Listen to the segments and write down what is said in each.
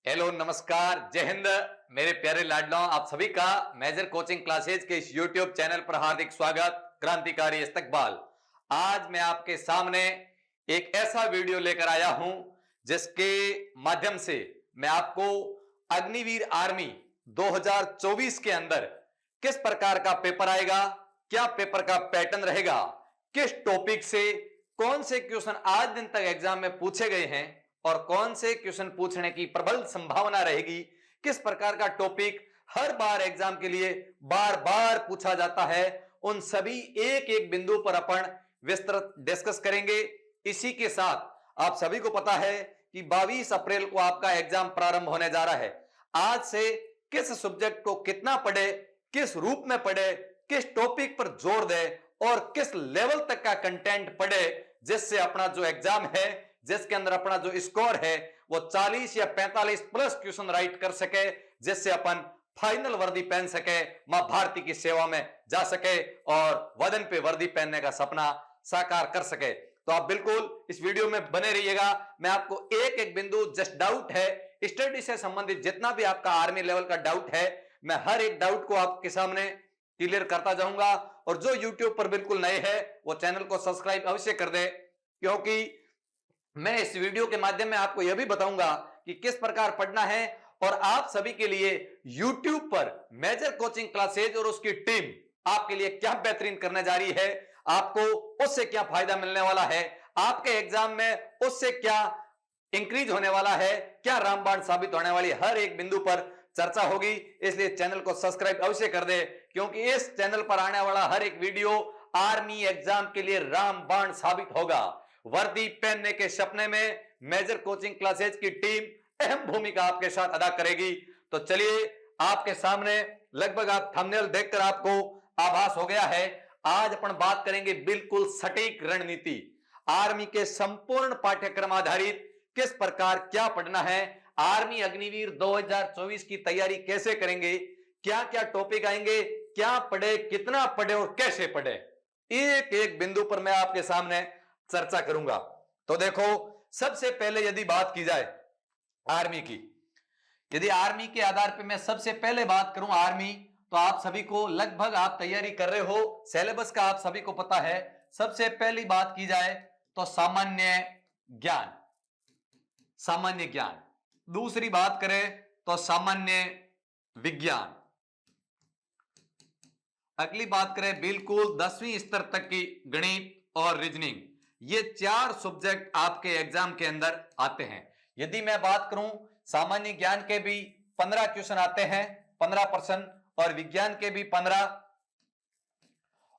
Hello नमस्कार जय हिंद मेरे प्यारे लाडलों, आप सभी का मेजर कोचिंग क्लासेज के इस यूट्यूब चैनल पर हार्दिक स्वागत। क्रांतिकारी इस्तकबाल। आज मैं आपके सामने एक ऐसा वीडियो लेकर आया हूं जिसके माध्यम से मैं आपको अग्निवीर आर्मी 2024 के अंदर किस प्रकार का पेपर आएगा, क्या पेपर का पैटर्न रहेगा, किस टॉपिक से कौन से क्वेश्चन आज दिन तक एग्जाम में पूछे गए हैं और कौन से क्वेश्चन पूछने की प्रबल संभावना रहेगी, किस प्रकार का टॉपिक हर बार एग्जाम के लिए बार बार पूछा जाता है, उन सभी एक एक बिंदु पर अपन विस्तृत डिस्कस करेंगे। इसी के साथ आप सभी को पता है कि 22 अप्रैल को आपका एग्जाम प्रारंभ होने जा रहा है। आज से किस सब्जेक्ट को कितना पढ़े, किस रूप में पढ़े, किस टॉपिक पर जोर दे और किस लेवल तक का कंटेंट पढ़े जिससे अपना जो एग्जाम है, जिसके अंदर अपना जो स्कोर है वो 40 या 45 प्लस क्वेश्चन राइट कर सके, जिससे अपन फाइनल वर्दी पहन सके, मां भारती की सेवा में जा सके और वदन पे वर्दी पहनने का सपना साकार कर सके। तो आप बिल्कुल इस वीडियो में बने रहिएगा। मैं आपको एक एक बिंदु, जस्ट डाउट है स्टडी से संबंधित जितना भी आपका आर्मी लेवल का डाउट है, मैं हर एक डाउट को आपके सामने क्लियर करता जाऊंगा। और जो यूट्यूब पर बिल्कुल नए हैं वो चैनल को सब्सक्राइब अवश्य कर दे, क्योंकि मैं इस वीडियो के माध्यम में आपको यह भी बताऊंगा कि किस प्रकार पढ़ना है। और आप सभी के लिए YouTube पर मेजर कोचिंग क्लासेज और उसकी टीम आपके लिए क्या बेहतरीन करने जा रही है, आपको उससे क्या फायदा मिलने वाला है, आपके एग्जाम में उससे क्या इंक्रीज होने वाला है, क्या रामबाण साबित होने वाली, हर एक बिंदु पर चर्चा होगी। इसलिए चैनल को सब्सक्राइब अवश्य कर दे, क्योंकि इस चैनल पर आने वाला हर एक वीडियो आर्मी एग्जाम के लिए रामबाण साबित होगा। वर्दी पहनने के सपने में मेजर कोचिंग क्लासेज की टीम अहम भूमिका आपके साथ अदा करेगी। तो चलिए, आपके सामने लगभग आप थंबनेल देखकर आपको आभास हो गया है। आज अपन बात करेंगे बिल्कुल सटीक रणनीति, आर्मी के संपूर्ण पाठ्यक्रम आधारित किस प्रकार क्या पढ़ना है, आर्मी अग्निवीर 2024 की तैयारी कैसे करेंगे, क्या क्या टॉपिक आएंगे, क्या पढ़े, कितना पढ़े और कैसे पढ़े, एक एक बिंदु पर मैं आपके सामने चर्चा करूंगा। तो देखो, सबसे पहले यदि बात की जाए आर्मी की, यदि आर्मी के आधार पे मैं सबसे पहले बात करूं आर्मी, तो आप सभी को लगभग आप तैयारी कर रहे हो, सिलेबस का आप सभी को पता है। सबसे पहली बात की जाए तो सामान्य ज्ञान, सामान्य ज्ञान। दूसरी बात करें तो सामान्य विज्ञान। अगली बात करें बिल्कुल 10वीं स्तर तक की गणित और रीजनिंग। ये चार सब्जेक्ट आपके एग्जाम के अंदर आते हैं। यदि मैं बात करूं, सामान्य ज्ञान के भी 15 क्वेश्चन आते हैं, 15%, और विज्ञान के भी 15,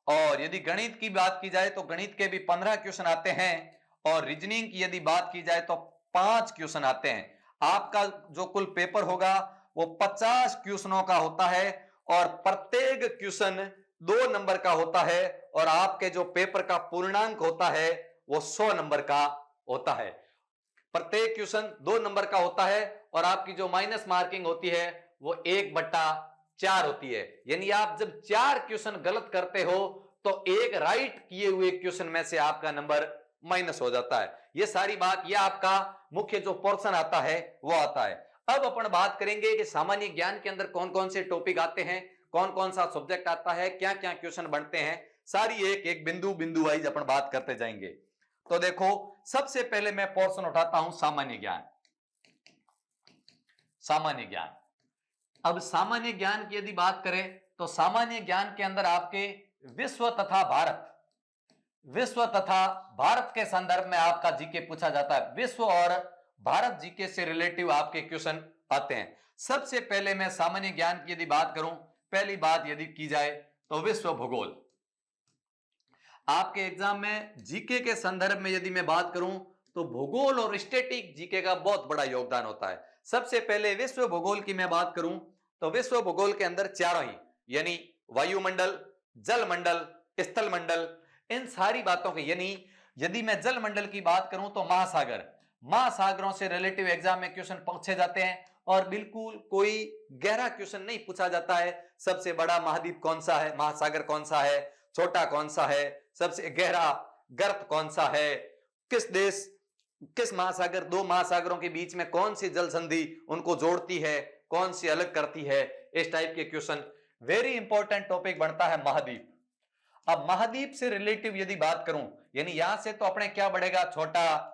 और यदि गणित की बात की जाए तो गणित के भी 15 क्वेश्चन आते हैं, और रीजनिंग की यदि बात की जाए तो 5 क्वेश्चन आते हैं। आपका जो कुल पेपर होगा वो 50 क्वेश्चनों का होता है, और प्रत्येक क्वेश्चन 2 नंबर का होता है, और आपके जो पेपर का पूर्णांक होता है वो 100 नंबर का होता है। प्रत्येक क्वेश्चन 2 नंबर का होता है, और आपकी जो माइनस मार्किंग होती है वो 1/4 होती है। यानी आप जब 4 क्वेश्चन गलत करते हो तो एक राइट किए हुए क्वेश्चन में से आपका नंबर माइनस हो जाता है। ये सारी बात, यह आपका मुख्य जो पोर्शन आता है वो आता है। अब अपन बात करेंगे कि सामान्य ज्ञान के अंदर कौन कौन से टॉपिक आते हैं, कौन कौन सा सब्जेक्ट आता है, क्या क्या क्वेश्चन बनते हैं, सारी एक एक बिंदु बिंदु वाइज अपन बात करते जाएंगे। तो देखो, सबसे पहले मैं पोर्शन उठाता हूं सामान्य ज्ञान। सामान्य ज्ञान, अब सामान्य ज्ञान की यदि बात करें तो सामान्य ज्ञान के अंदर आपके विश्व तथा भारत, विश्व तथा भारत के संदर्भ में आपका जीके पूछा जाता है। विश्व और भारत जीके से रिलेटिव आपके क्वेश्चन आते हैं। सबसे पहले मैं सामान्य ज्ञान की यदि बात करूं, पहली बात यदि की जाए तो विश्व भूगोल। आपके एग्जाम में जीके के संदर्भ में यदि मैं बात करूं तो भूगोल और स्टैटिक जीके का बहुत बड़ा योगदान होता है। सबसे पहले विश्व भूगोल की मैं बात करूं तो विश्व भूगोल के अंदर चारों ही, यानी वायुमंडल, जलमंडल, स्थल मंडल, इन सारी बातों के, यानी यदि मैं जल मंडल की बात करूं तो महासागर, महासागरों से रिलेटिव एग्जाम में क्वेश्चन पूछे जाते हैं, और बिल्कुल कोई गहरा क्वेश्चन नहीं पूछा जाता है। सबसे बड़ा महाद्वीप कौन सा है, महासागर कौन सा है, छोटा कौन सा है, सबसे गहरा गर्त कौन सा है, किस देश किस महासागर, दो महासागरों के बीच में कौन सी जल संधि उनको जोड़ती है, कौन सी अलग करती है, इस टाइप के क्वेश्चन। वेरी इंपॉर्टेंट टॉपिक बनता है महाद्वीप। अब महाद्वीप से रिलेटिव यदि बात करूं, यानी यहां से तो अपने क्या बढ़ेगा, छोटा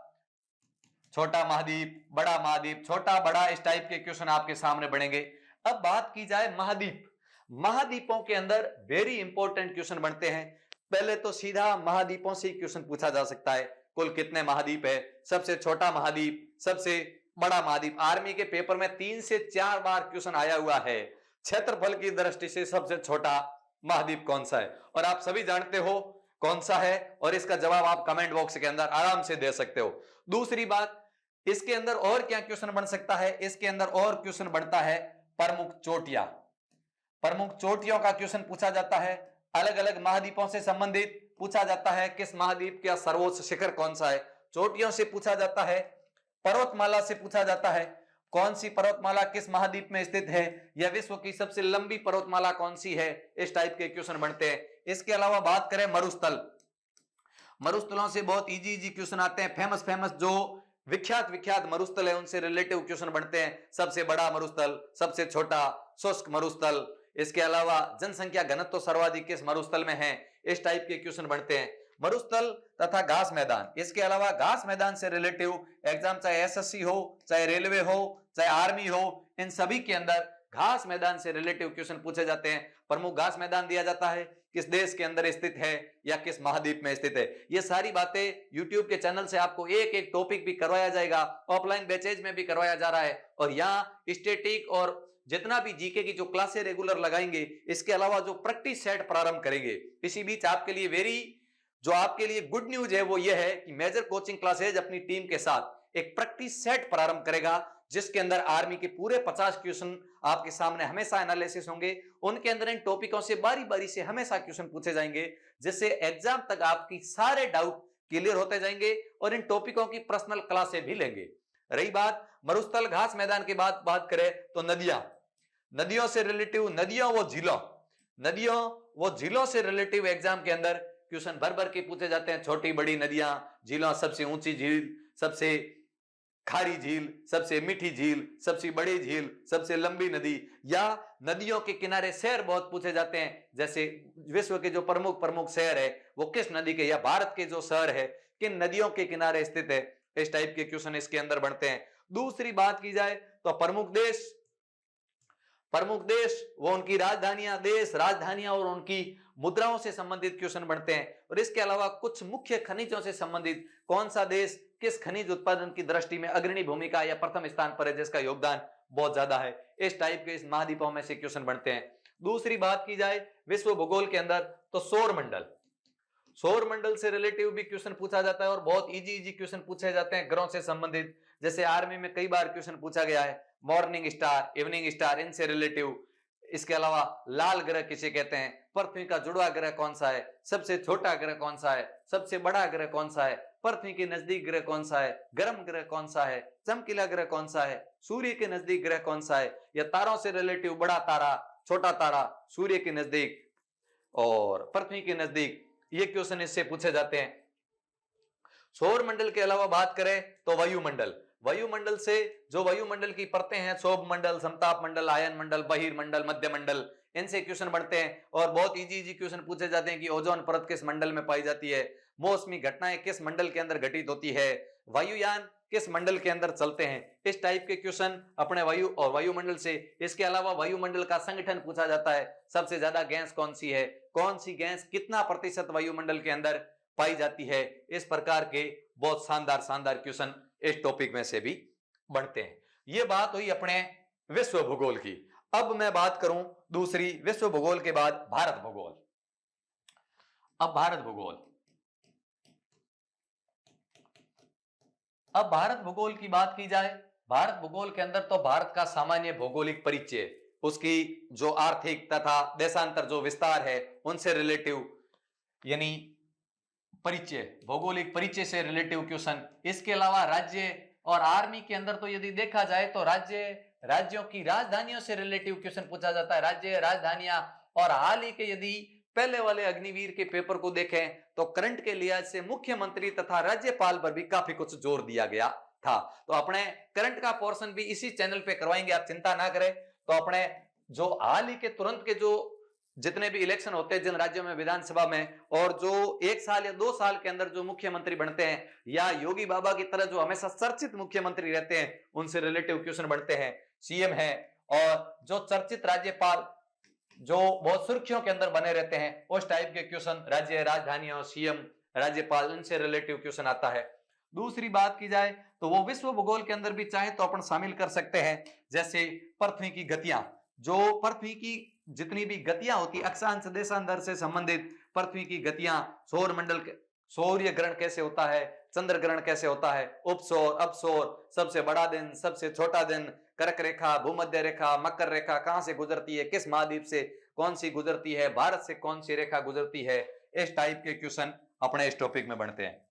छोटा महाद्वीप, बड़ा महाद्वीप, छोटा बड़ा, इस टाइप के क्वेश्चन आपके सामने बनेंगे। अब बात की जाए महाद्वीप, महाद्वीपों के अंदर वेरी इंपॉर्टेंट क्वेश्चन बनते हैं। पहले तो सीधा महाद्वीपों से क्वेश्चन पूछा जा सकता है, कुल कितने महाद्वीप है, सबसे छोटा महाद्वीप, सबसे बड़ा महाद्वीप। आर्मी के पेपर में 3 से 4 बार क्वेश्चन आया हुआ है, क्षेत्रफल की दृष्टि से सबसे छोटा महाद्वीप कौन सा है, और आप सभी जानते हो कौन सा है, और इसका जवाब आप कमेंट बॉक्स के अंदर आराम से दे सकते हो। दूसरी बात, इसके अंदर और क्या क्वेश्चन बन सकता है, इसके अंदर और क्वेश्चन बनता है प्रमुख चोटियां, प्रमुख चोटियों का क्वेश्चन पूछा जाता है। अलग अलग महाद्वीपों से संबंधित पूछा जाता है, किस महाद्वीप का सर्वोच्च शिखर कौन सा है, चोटियों से पूछा जाता है, पर्वतमाला से पूछा जाता है, कौन सी पर्वतमाला किस महाद्वीप में स्थित है, या विश्व की सबसे लंबी पर्वतमाला कौन सी है, इस टाइप के क्वेश्चन बनते हैं। इसके अलावा बात करें मरुस्थल, मरुस्थलों से बहुत इजी क्वेश्चन आते हैं। फेमस जो विख्यात मरुस्थल है उनसे रिलेटिव क्वेश्चन बनते हैं, सबसे बड़ा मरुस्थल, सबसे छोटा, शुष्क मरुस्थल। इसके अलावा जनसंख्या घनत्व सर्वाधिक किस मरुस्थल में है, इस टाइप के क्वेश्चन बनते हैं। मरुस्थल तथा घास मैदान, इसके अलावा घास मैदान से रिलेटिव एग्जाम चाहे एसएससी हो, चाहे रेलवे हो, चाहे आर्मी हो, इन सभी के अंदर घास मैदान से रिलेटिव क्वेश्चन पूछे जाते हैं। प्रमुख घास मैदान दिया जाता है, किस देश के अंदर स्थित है या किस महाद्वीप में स्थित है। ये सारी बातें YouTube के चैनल से आपको एक एक टॉपिक भी करवाया जाएगा, ऑफलाइन बैचेज में भी करवाया जा रहा है, और यहाँ स्टैटिक और जितना भी जीके की जो क्लासें रेगुलर लगाएंगे, इसके अलावा जो प्रैक्टिस सेट प्रारंभ करेंगे। इसी बीच आपके लिए जो आपके लिए गुड न्यूज है वो ये है कि मेजर कोचिंग क्लासेज अपनी टीम के साथ एक प्रैक्टिस सेट प्रारंभ करेगा, जिसके अंदर आर्मी के पूरे 50 क्वेश्चन आपके सामने हमेशा एनालिसिस होंगे। उनके अंदर इन टॉपिकों से बारी बारी से हमेशा क्वेश्चन पूछे जाएंगे, जिससे एग्जाम तक आपकी सारे डाउट क्लियर होते जाएंगे, और इन टॉपिकों की पर्सनल क्लासें भी लेंगे। रही बात मरुस्थल घास मैदान की बात करें तो नदियों से रिलेटिव, नदियों वो झीलों से रिलेटिव एग्जाम के अंदर क्वेश्चन भर के पूछे जाते हैं। छोटी बड़ी नदियां, झीलों, सबसे ऊंची झील, सबसे खारी झील, सबसे मीठी झील, सबसे बड़ी झील, सबसे लंबी नदी, या नदियों के किनारे शहर बहुत पूछे जाते हैं, जैसे विश्व के जो प्रमुख शहर है वो किस नदी के, या भारत के जो शहर है किन नदियों के किनारे स्थित है, इस टाइप के क्वेश्चन इसके अंदर बनते हैं। दूसरी बात की जाए तो प्रमुख देश वो उनकी राजधानियां और उनकी मुद्राओं से संबंधित क्वेश्चन बनते हैं। और इसके अलावा कुछ मुख्य खनिजों से संबंधित, कौन सा देश किस खनिज उत्पादन की दृष्टि में अग्रणी भूमिका या प्रथम स्थान पर है, जिसका योगदान बहुत ज्यादा है, इस टाइप के इस महाद्वीपों में से क्वेश्चन बनते हैं। दूसरी बात की जाए विश्व भूगोल के अंदर तो सौर मंडल से रिलेटिव भी क्वेश्चन पूछा जाता है, और बहुत इजी क्वेश्चन पूछे जाते हैं ग्रहों से संबंधित। जैसे आर्मी में कई बार क्वेश्चन पूछा गया है, मॉर्निंग स्टार, इवनिंग स्टार, इनसे रिलेटिव। इसके अलावा लाल ग्रह किसे कहते हैं, पृथ्वी का जुड़वा ग्रह कौन सा है, सबसे छोटा ग्रह कौन सा है, सबसे बड़ा ग्रह कौन सा है, पृथ्वी के नजदीक ग्रह कौन सा है, गर्म ग्रह कौन सा है, चमकीला ग्रह कौन सा है, सूर्य के नजदीक ग्रह कौन सा है, या तारों से रिलेटिव बड़ा तारा, छोटा तारा, सूर्य के नजदीक और पृथ्वी के नजदीक, ये क्वेश्चन इससे पूछे जाते हैं। सौर मंडल के अलावा बात करें तो वायुमंडल से जो वायुमंडल की परतें हैं, क्षोभ मंडल, समताप मंडल, आयन मंडल, बहिर्मंडल, मध्य मंडल, इनसे क्वेश्चन बनते हैं। और बहुत इजी क्वेश्चन पूछे जाते हैं कि ओजोन परत किस मंडल में पाई जाती है, मौसमी घटनाएं किस मंडल के अंदर घटित होती है, वायुयान किस मंडल के अंदर चलते हैं, इस टाइप के क्वेश्चन अपने वायु और वायुमंडल से। इसके अलावा वायुमंडल का संगठन पूछा जाता है, सबसे ज्यादा गैस कौन सी है, कौन सी गैस कितना प्रतिशत वायुमंडल के अंदर पाई जाती है, इस प्रकार के बहुत शानदार क्वेश्चन इस टॉपिक में से भी बनते हैं। ये बात हुई अपने विश्व भूगोल की। अब मैं बात करूं दूसरी, विश्व भूगोल के बाद भारत भूगोल। अब भारत भूगोल की बात की जाए, भारत भूगोल के अंदर तो भारत का सामान्य भौगोलिक परिचय, उसकी जो आर्थिक तथा देशांतर जो विस्तार है उनसे रिलेटिव, यानी परिचय, भौगोलिक परिचय से रिलेटिव क्वेश्चन। इसके अलावा राज्य और आर्मी के अंदर तो यदि देखा जाए तो राज्यों की राजधानियों से रिलेटिव क्वेश्चन पूछा जाता है, राज्य, राजधानियां। और हाल ही के यदि पहले वाले अग्निवीर के पेपर को देखें तो करंट के लिहाज से मुख्यमंत्री तथा राज्यपाल पर भी काफी कुछ जोर दिया गया था। तो अपने करंट का पोर्शन भी इसी चैनल पे करवाएंगे, आप चिंता ना करें। तो अपने जो हाल ही के तुरंत के जो जितने भी इलेक्शन होते हैं जिन राज्यों में विधानसभा में, और जो 1 साल या 2 साल के अंदर जो मुख्यमंत्री बनते हैं, या योगी बाबा की तरह जो हमेशा चर्चित मुख्यमंत्री रहते हैं, उनसे रिलेटिव क्वेश्चन बनते हैं। सीएम है और जो चर्चित राज्यपाल जो बहुत सुर्खियों के अंदर बने रहते हैं, उस टाइप के क्वेश्चन राज्य राजधानियों, सीएम, राज्यपाल, इनसे रिलेटिव क्वेश्चन आता है। दूसरी बात की जाए तो वो विश्व भूगोल के अंदर भी चाहे तो अपन शामिल कर सकते हैं, जैसे पृथ्वी की गतियां, जो पृथ्वी की जितनी भी गतियां होती, अक्षांश देशांतर से संबंधित पृथ्वी की गतियां, सौर मंडल के सूर्य ग्रहण कैसे होता है, चंद्र ग्रहण कैसे होता है, उपसौर अपसौर, सबसे बड़ा दिन, सबसे छोटा दिन, कर्क रेखा, भूमध्य रेखा, मकर रेखा कहां से गुजरती है, किस महाद्वीप से कौन सी गुजरती है, भारत से कौन सी रेखा गुजरती है, इस टाइप के क्वेश्चन अपने इस टॉपिक में बनते हैं।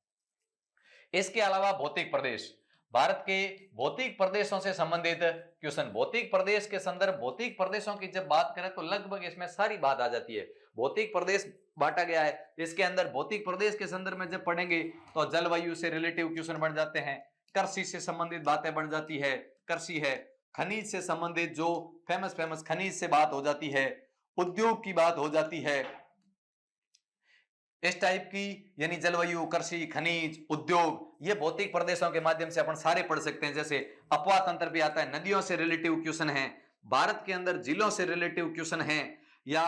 इसके अलावा भौतिक प्रदेश, भारत के भौतिक प्रदेशों से संबंधित क्वेश्चन। भौतिक प्रदेश के संदर्भ, भौतिक प्रदेशों की जब बात करें तो लगभग इसमें सारी बात आ जाती है। भौतिक प्रदेश बांटा गया है, इसके अंदर भौतिक प्रदेश के संदर्भ में जब पढ़ेंगे तो जलवायु से रिलेटिव क्वेश्चन बन जाते हैं, कृषि से संबंधित बातें बन जाती है, कृषि है, खनिज से संबंधित जो फेमस खनिज से बात हो जाती है, उद्योग की बात हो जाती है, इस टाइप की, यानी जलवायु, कृषि, खनिज, उद्योग, ये भौतिक प्रदेशों के माध्यम से अपन सारे पढ़ सकते हैं। जैसे अपवा तंत्र भी आता है, नदियों से रिलेटिव क्वेश्चन है, भारत के अंदर जिलों से रिलेटिव क्वेश्चन है, या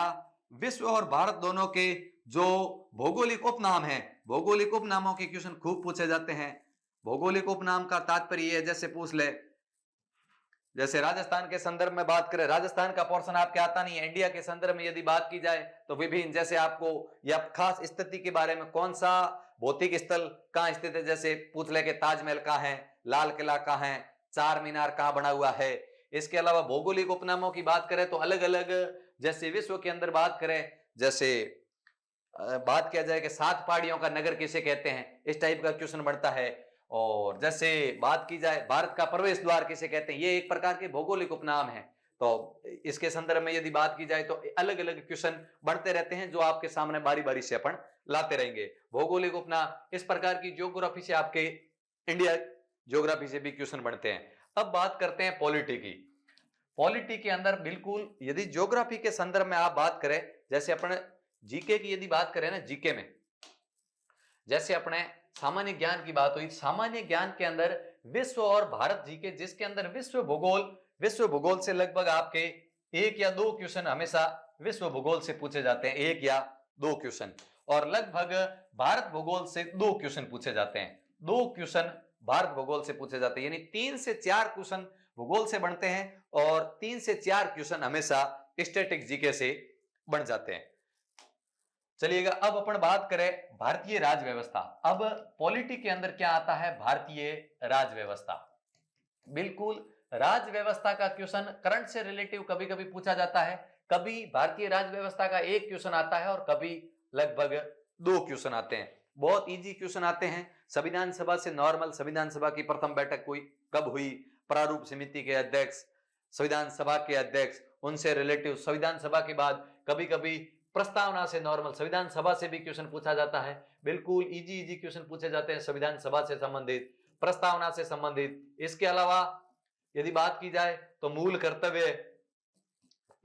विश्व और भारत दोनों के जो भौगोलिक उपनाम है, भौगोलिक उपनामों के क्वेश्चन खूब पूछे जाते हैं। भौगोलिक उपनाम का तात्पर्य है, जैसे पूछ ले, जैसे राजस्थान के संदर्भ में बात करें, राजस्थान का पोर्शन आपके आता नहीं है। इंडिया के संदर्भ में यदि बात की जाए तो विभिन्न, जैसे आपको या खास स्थिति के बारे में, कौन सा भौतिक स्थल कहाँ स्थित है, जैसे पूछ ले कि ताजमहल कहाँ है, लाल किला कहाँ है, चार मीनार कहाँ बना हुआ है। इसके अलावा भौगोलिक उपनामों की बात करें तो अलग अलग, जैसे विश्व के अंदर बात करें, जैसे बात किया जाए कि 7 पहाड़ियों का नगर किसे कहते हैं, इस टाइप का क्वेश्चन बनता है। और जैसे बात की जाए भारत का प्रवेश द्वार किसे कहते हैं, ये एक प्रकार के भौगोलिक उपनाम है। तो इसके संदर्भ में यदि बात की जाए तो अलग अलग क्वेश्चन बढ़ते रहते हैं, जो आपके सामने बारी बारी से अपन लाते रहेंगे। भौगोलिक उपनाम, इस प्रकार की ज्योग्राफी से, आपके इंडिया ज्योग्राफी से भी क्वेश्चन बनते हैं। अब बात करते हैं पॉलिटी की। पॉलिटी के अंदर बिल्कुल, यदि ज्योग्राफी के संदर्भ में आप बात करें, जैसे अपन जीके की यदि बात करें ना, जीके में जैसे अपने सामान्य ज्ञान की बात हुई, सामान्य ज्ञान के अंदर विश्व और भारत जीके, जिसके अंदर विश्व भूगोल से लगभग आपके 1 या 2 क्वेश्चन हमेशा विश्व भूगोल से पूछे जाते हैं, 1 या 2 क्वेश्चन, और लगभग भारत भूगोल से 2 क्वेश्चन पूछे जाते हैं। 2 क्वेश्चन भारत भूगोल से पूछे जाते हैं, यानी 3 से 4 क्वेश्चन भूगोल से बनते हैं और 3 से 4 क्वेश्चन हमेशा स्टैटिक जीके से बन जाते हैं। चलिएगा, अब अपन बात करें भारतीय राज व्यवस्था। अब पॉलिटी के अंदर क्या आता है, भारतीय राज व्यवस्था। बिल्कुल, राज व्यवस्था का क्वेश्चन करंट से रिलेटिव कभी कभी पूछा जाता है, कभी भारतीय राज व्यवस्था का 1 क्वेश्चन आता है और कभी लगभग 2 क्वेश्चन आते हैं। बहुत इजी क्वेश्चन आते हैं। संविधान सभा से नॉर्मल, संविधान सभा की प्रथम बैठक कब हुई, प्रारूप समिति के अध्यक्ष, संविधान सभा के अध्यक्ष, उनसे रिलेटिव, संविधान सभा के बाद कभी कभी प्रस्तावना से नॉर्मल, संविधान सभा से भी क्वेश्चन पूछा जाता है। बिल्कुल इजी क्वेश्चन पूछे जाते हैं संविधान सभा से संबंधित, प्रस्तावना से संबंधित। इसके अलावा यदि बात की जाए तो मूल कर्तव्य,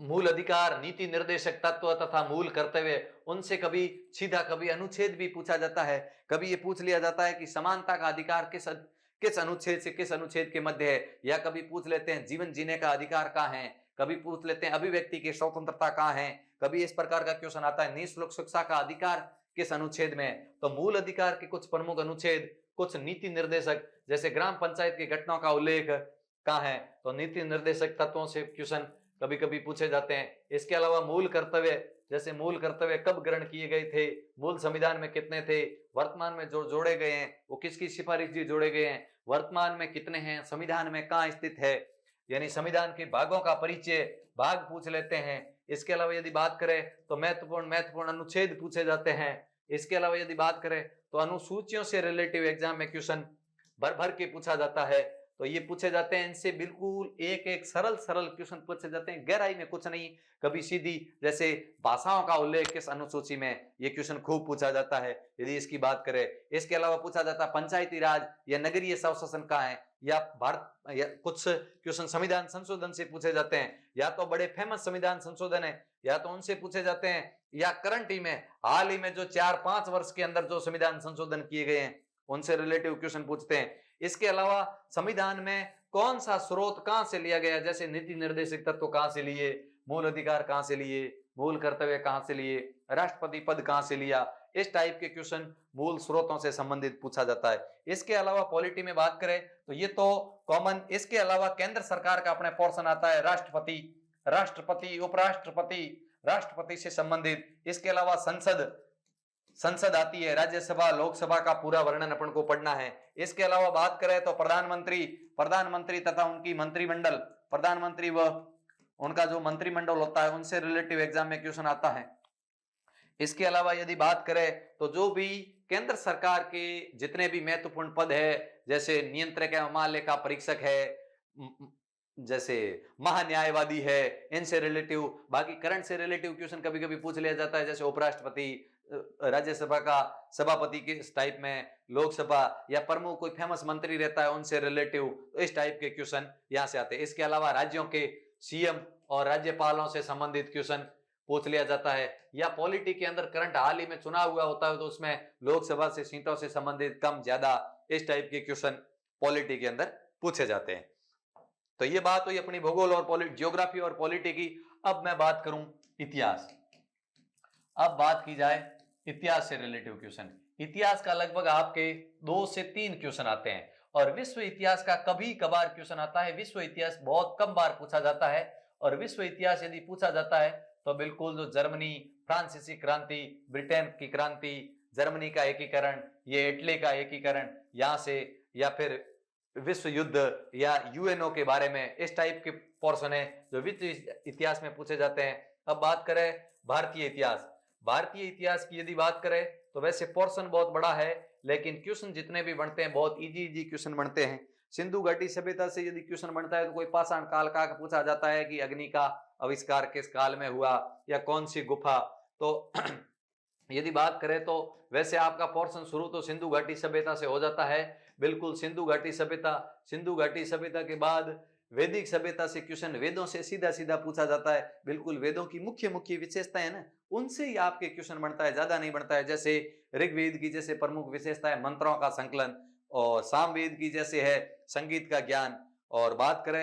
मूल अधिकार, नीति निर्देशक तत्व तथा मूल कर्तव्य, उनसे कभी सीधा कभी अनुच्छेद भी पूछा जाता है। कभी ये पूछ लिया जाता है कि समानता का अधिकार किस अनुच्छेद से किस अनुच्छेद के मध्य है, या कभी पूछ लेते हैं जीवन जीने का अधिकार कहाँ है, कभी पूछ लेते हैं अभिव्यक्ति की स्वतंत्रता कहाँ है, कभी इस प्रकार का क्वेश्चन आता है निःशुल्क शिक्षा का अधिकार किस अनुच्छेद में। तो मूल अधिकार के कुछ प्रमुख अनुच्छेद, कुछ नीति निर्देशक, जैसे ग्राम पंचायत की घटनाओं का उल्लेख कहाँ है, तो नीति निर्देशक तत्वों से क्वेश्चन कभी कभी पूछे जाते हैं। इसके अलावा मूल कर्तव्य, जैसे मूल कर्तव्य कब ग्रहण किए गए थे, मूल संविधान में कितने थे, वर्तमान में जो जोड़े गए हैं वो किसकी सिफारिश से जोड़े गए हैं, वर्तमान में कितने हैं, संविधान में कहाँ स्थित है, यानी संविधान के भागों का परिचय, भाग पूछ लेते हैं। इसके अलावा यदि बात करें तो महत्वपूर्ण अनुच्छेद पूछे जाते हैं। इसके अलावा यदि बात करें तो अनुसूचियों से रिलेटिव एग्जाम में क्वेश्चन भर भर के पूछा जाता है। तो ये पूछे जाते हैं, इनसे बिल्कुल एक एक सरल सरल क्वेश्चन पूछे जाते हैं, गहराई में कुछ नहीं, कभी सीधी। जैसे भाषाओं का उल्लेख किस अनुसूची में, ये क्वेश्चन खूब पूछा जाता है यदि इसकी बात करें। इसके अलावा पूछा जाता है पंचायती राज या नगरीय स्वशासन कहाँ है, या भारत, या कुछ क्वेश्चन संविधान संशोधन से पूछे जाते हैं, या तो बड़े फेमस संविधान संशोधन है या तो उनसे पूछे जाते हैं, या करंट ही में हाल ही में जो 4-5 वर्ष के अंदर जो संविधान संशोधन किए गए हैं उनसे रिलेटिव क्वेश्चन पूछते हैं। इसके अलावा संविधान में कौन सा स्रोत कहां से लिया गया, जैसे नीति निर्देशक तत्व कहां से लिए, मूल अधिकार कहां से लिए, मूल कर्तव्य कहां से लिए, राष्ट्रपति पद कहां से लिया, इस टाइप के क्वेश्चन मूल स्रोतों से संबंधित पूछा जाता है। इसके अलावा पॉलिटी में बात करें तो ये तो कॉमन। इसके अलावा केंद्र सरकार का अपना पोर्शन आता है राष्ट्रपति, राष्ट्रपति, उपराष्ट्रपति, राष्ट्रपति से संबंधित। इसके अलावा संसद आती है, राज्यसभा, लोकसभा का पूरा वर्णन अपन को पढ़ना है। इसके अलावा बात करें तो प्रधानमंत्री तथा उनकी मंत्रिमंडल, प्रधानमंत्री व उनका जो मंत्रिमंडल होता है उनसे रिलेटिव एग्जाम में क्वेश्चन आता है। इसके अलावा यदि बात करें तो जो भी केंद्र सरकार के जितने भी महत्वपूर्ण पद है, जैसे नियंत्रक है, महालेखा परीक्षक है, जैसे महान्यायवादी है, इनसे रिलेटिव, बाकी करंट से रिलेटिव क्वेश्चन कभी कभी पूछ लिया जाता है, जैसे उपराष्ट्रपति, राज्यसभा का सभापति के इस टाइप में, लोकसभा या प्रमुख कोई फेमस मंत्री रहता है उनसे रिलेटिव, तो इस टाइप के क्वेश्चन यहां से आते हैं। इसके अलावा राज्यों के सीएम और राज्यपालों से संबंधित क्वेश्चन पूछ लिया जाता है, या पॉलिटी के अंदर करंट हाल ही में चुनाव हुआ होता है तो उसमें लोकसभा से सीटों से संबंधित कम ज्यादा इस टाइप के क्वेश्चन पॉलिटी के अंदर पूछे जाते हैं। तो ये बात हुई अपनी भूगोल और ज्योग्राफी और पॉलिटी की। अब मैं बात करूं इतिहास। अब बात की जाए इतिहास से रिलेटिव क्वेश्चन। इतिहास का लगभग आपके 2 से 3 क्वेश्चन आते हैं, और विश्व इतिहास का कभी कभार क्वेश्चन आता है। विश्व इतिहास बहुत कम बार पूछा जाता है, और विश्व इतिहास यदि पूछा जाता है तो बिल्कुल जो जर्मनी, फ्रांसीसी क्रांति, ब्रिटेन की क्रांति, जर्मनी का एकीकरण, ये इटली का एकीकरण यहां से, या फिर विश्व युद्ध या यूएनओ के बारे में, इस टाइप के पोर्शन है जो विश्व इतिहास में पूछे जाते हैं। अब बात करें भारतीय इतिहास। भारतीय इतिहास की यदि बात करें तो वैसे पोर्शन बहुत बड़ा है, लेकिन क्वेश्चन जितने भी बनते हैं बहुत इजी क्वेश्चन बनते हैं। सिंधु घाटी सभ्यता से यदि क्वेश्चन बनता है तो कोई पाषाण काल का पूछा जाता है कि अग्नि का आविष्कार किस काल में हुआ, या कौन सी गुफा। तो यदि बात करें तो वैसे आपका पोर्शन शुरू तो सिंधु घाटी सभ्यता से हो जाता है, बिल्कुल सिंधु घाटी सभ्यता के बाद वैदिक सभ्यता से क्वेश्चन वेदों से सीधा सीधा पूछा जाता है। बिल्कुल वेदों की मुख्य विशेषताएं है ना, उनसे ही आपके क्वेश्चन बनता है, ज्यादा नहीं बनता है। जैसे ऋग्वेद की जैसे प्रमुख विशेषता है मंत्रों का संकलन, और सामवेद की जैसे है संगीत का ज्ञान। और बात करें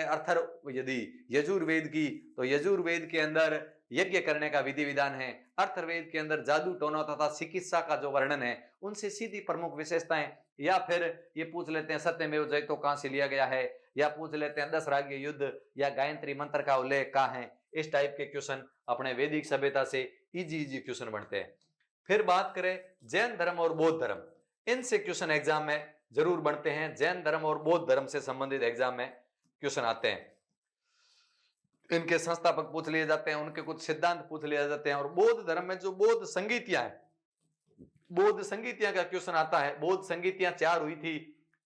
यदि यजुर्वेद की, तो यजुर्वेद के अंदर यज्ञ करने का विधि विधान है। अर्थवेद के अंदर जादू टोना तथा चिकित्सा का जो वर्णन है, उनसे सीधी प्रमुख विशेषताएं। या फिर ये पूछ लेते हैं सत्यमेव जयतो कहां से लिया गया है, या पूछ लेते हैं 10 राग्य युद्ध या गायत्री मंत्र का उल्लेख कहां है। इस टाइप के क्वेश्चन अपने वैदिक सभ्यता से इजी क्वेश्चन बनते हैं। फिर बात करें जैन धर्म और बौद्ध धर्म, इनसे क्वेश्चन एग्जाम में जरूर बनते हैं। जैन धर्म और बौद्ध धर्म से संबंधित एग्जाम में क्वेश्चन आते हैं। इनके संस्थापक पूछ लिए जाते हैं, उनके कुछ सिद्धांत पूछ लिए जाते हैं। और बौद्ध धर्म में जो बौद्ध संगीतियां है, बौद्ध संगीतियां का क्वेश्चन आता है। बौद्ध संगीतियां 4 हुई थी,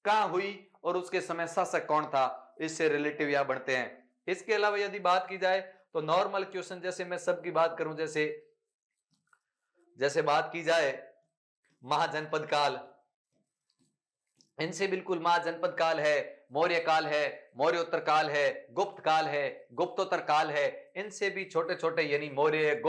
कहां हुई और उसके समय शासक कौन था, इससे रिलेटिव यहां बढ़ते हैं। इसके अलावा यदि बात की जाए तो नॉर्मल क्वेश्चन, जैसे मैं सबकी बात करूं, जैसे बात की जाए महाजनपद काल, इनसे बिल्कुल महाजनपद काल है, मौर्य काल है, मौर्योत्तर काल है, गुप्त काल है, गुप्तोत्तर काल है। इनसे भी छोटे छोटे, यानी मौर्य है,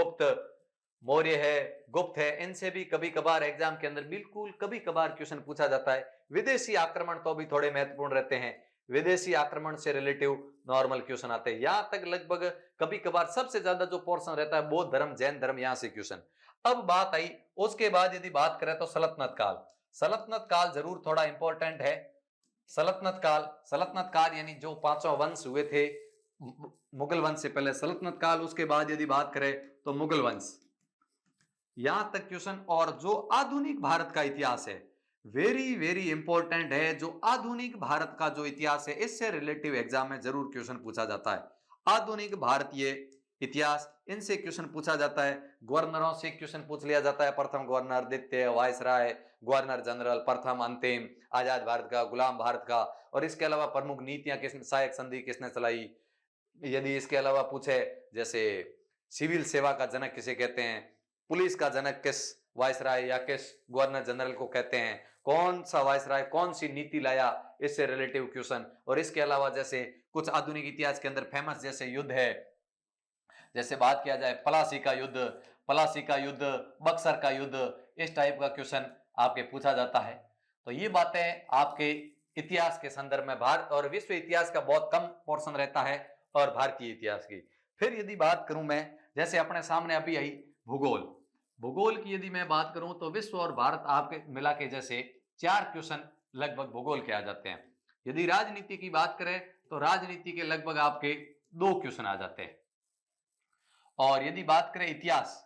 मौर्य है, गुप्त है, इनसे भी कभी कभार एग्जाम के अंदर बिल्कुल कभी कभार क्वेश्चन पूछा जाता है। विदेशी आक्रमण तो भी थोड़े महत्वपूर्ण रहते हैं, विदेशी आक्रमण से रिलेटिव नॉर्मल क्वेश्चन आते हैं। यहां तक लगभग कभी कभार सबसे ज्यादा जो पोर्शन रहता है बौद्ध धर्म, जैन धर्म, यहां से क्वेश्चन। अब बात आई उसके बाद यदि बात करें तो सल्तनत काल। सल्तनत काल जरूर थोड़ा इंपॉर्टेंट है। सल्तनत काल यानी जो 5 वंश हुए थे मुगल वंश से पहले, सल्तनत काल। उसके बाद यदि बात करें तो मुगल वंश, यहां तक क्वेश्चन। और जो आधुनिक भारत का इतिहास है, वेरी इंपॉर्टेंट है। जो आधुनिक भारत का जो इतिहास है, इससे रिलेटिव एग्जाम में जरूर क्वेश्चन पूछा जाता है। आधुनिक भारतीय इतिहास, इनसे क्वेश्चन पूछा जाता है। गवर्नरों से क्वेश्चन पूछ लिया जाता है, प्रथम गवर्नर, द्वितीय, वायसराय, गवर्नर जनरल, प्रथम, अंतिम, आजाद भारत का, गुलाम भारत का। और इसके अलावा प्रमुख नीतियां किसने, सहायक संधि किसने चलाई। यदि इसके अलावा पूछे जैसे सिविल सेवा का जनक किसे कहते हैं, पुलिस का जनक किस वायसराय या किस गवर्नर जनरल को कहते हैं, कौन सा वायसराय कौन सी नीति लाया, इससे रिलेटिव क्वेश्चन। और इसके अलावा जैसे कुछ आधुनिक इतिहास के अंदर फेमस जैसे युद्ध है, जैसे बात किया जाए प्लासी का युद्ध, बक्सर का युद्ध, इस टाइप का क्वेश्चन आपके पूछा जाता है। तो ये बातें आपके इतिहास के संदर्भ में, भारत और विश्व इतिहास का बहुत कम पोर्शन रहता है और भारतीय इतिहास की। फिर यदि बात करूं मैं, जैसे अपने सामने अभी आई भूगोल की यदि मैं बात करूं तो विश्व और भारत आपके मिला के जैसे 4 क्वेश्चन लगभग भूगोल के आ जाते हैं। यदि राजनीति की बात करें तो राजनीति के लगभग आपके 2 क्वेश्चन आ जाते हैं। और यदि बात करें इतिहास,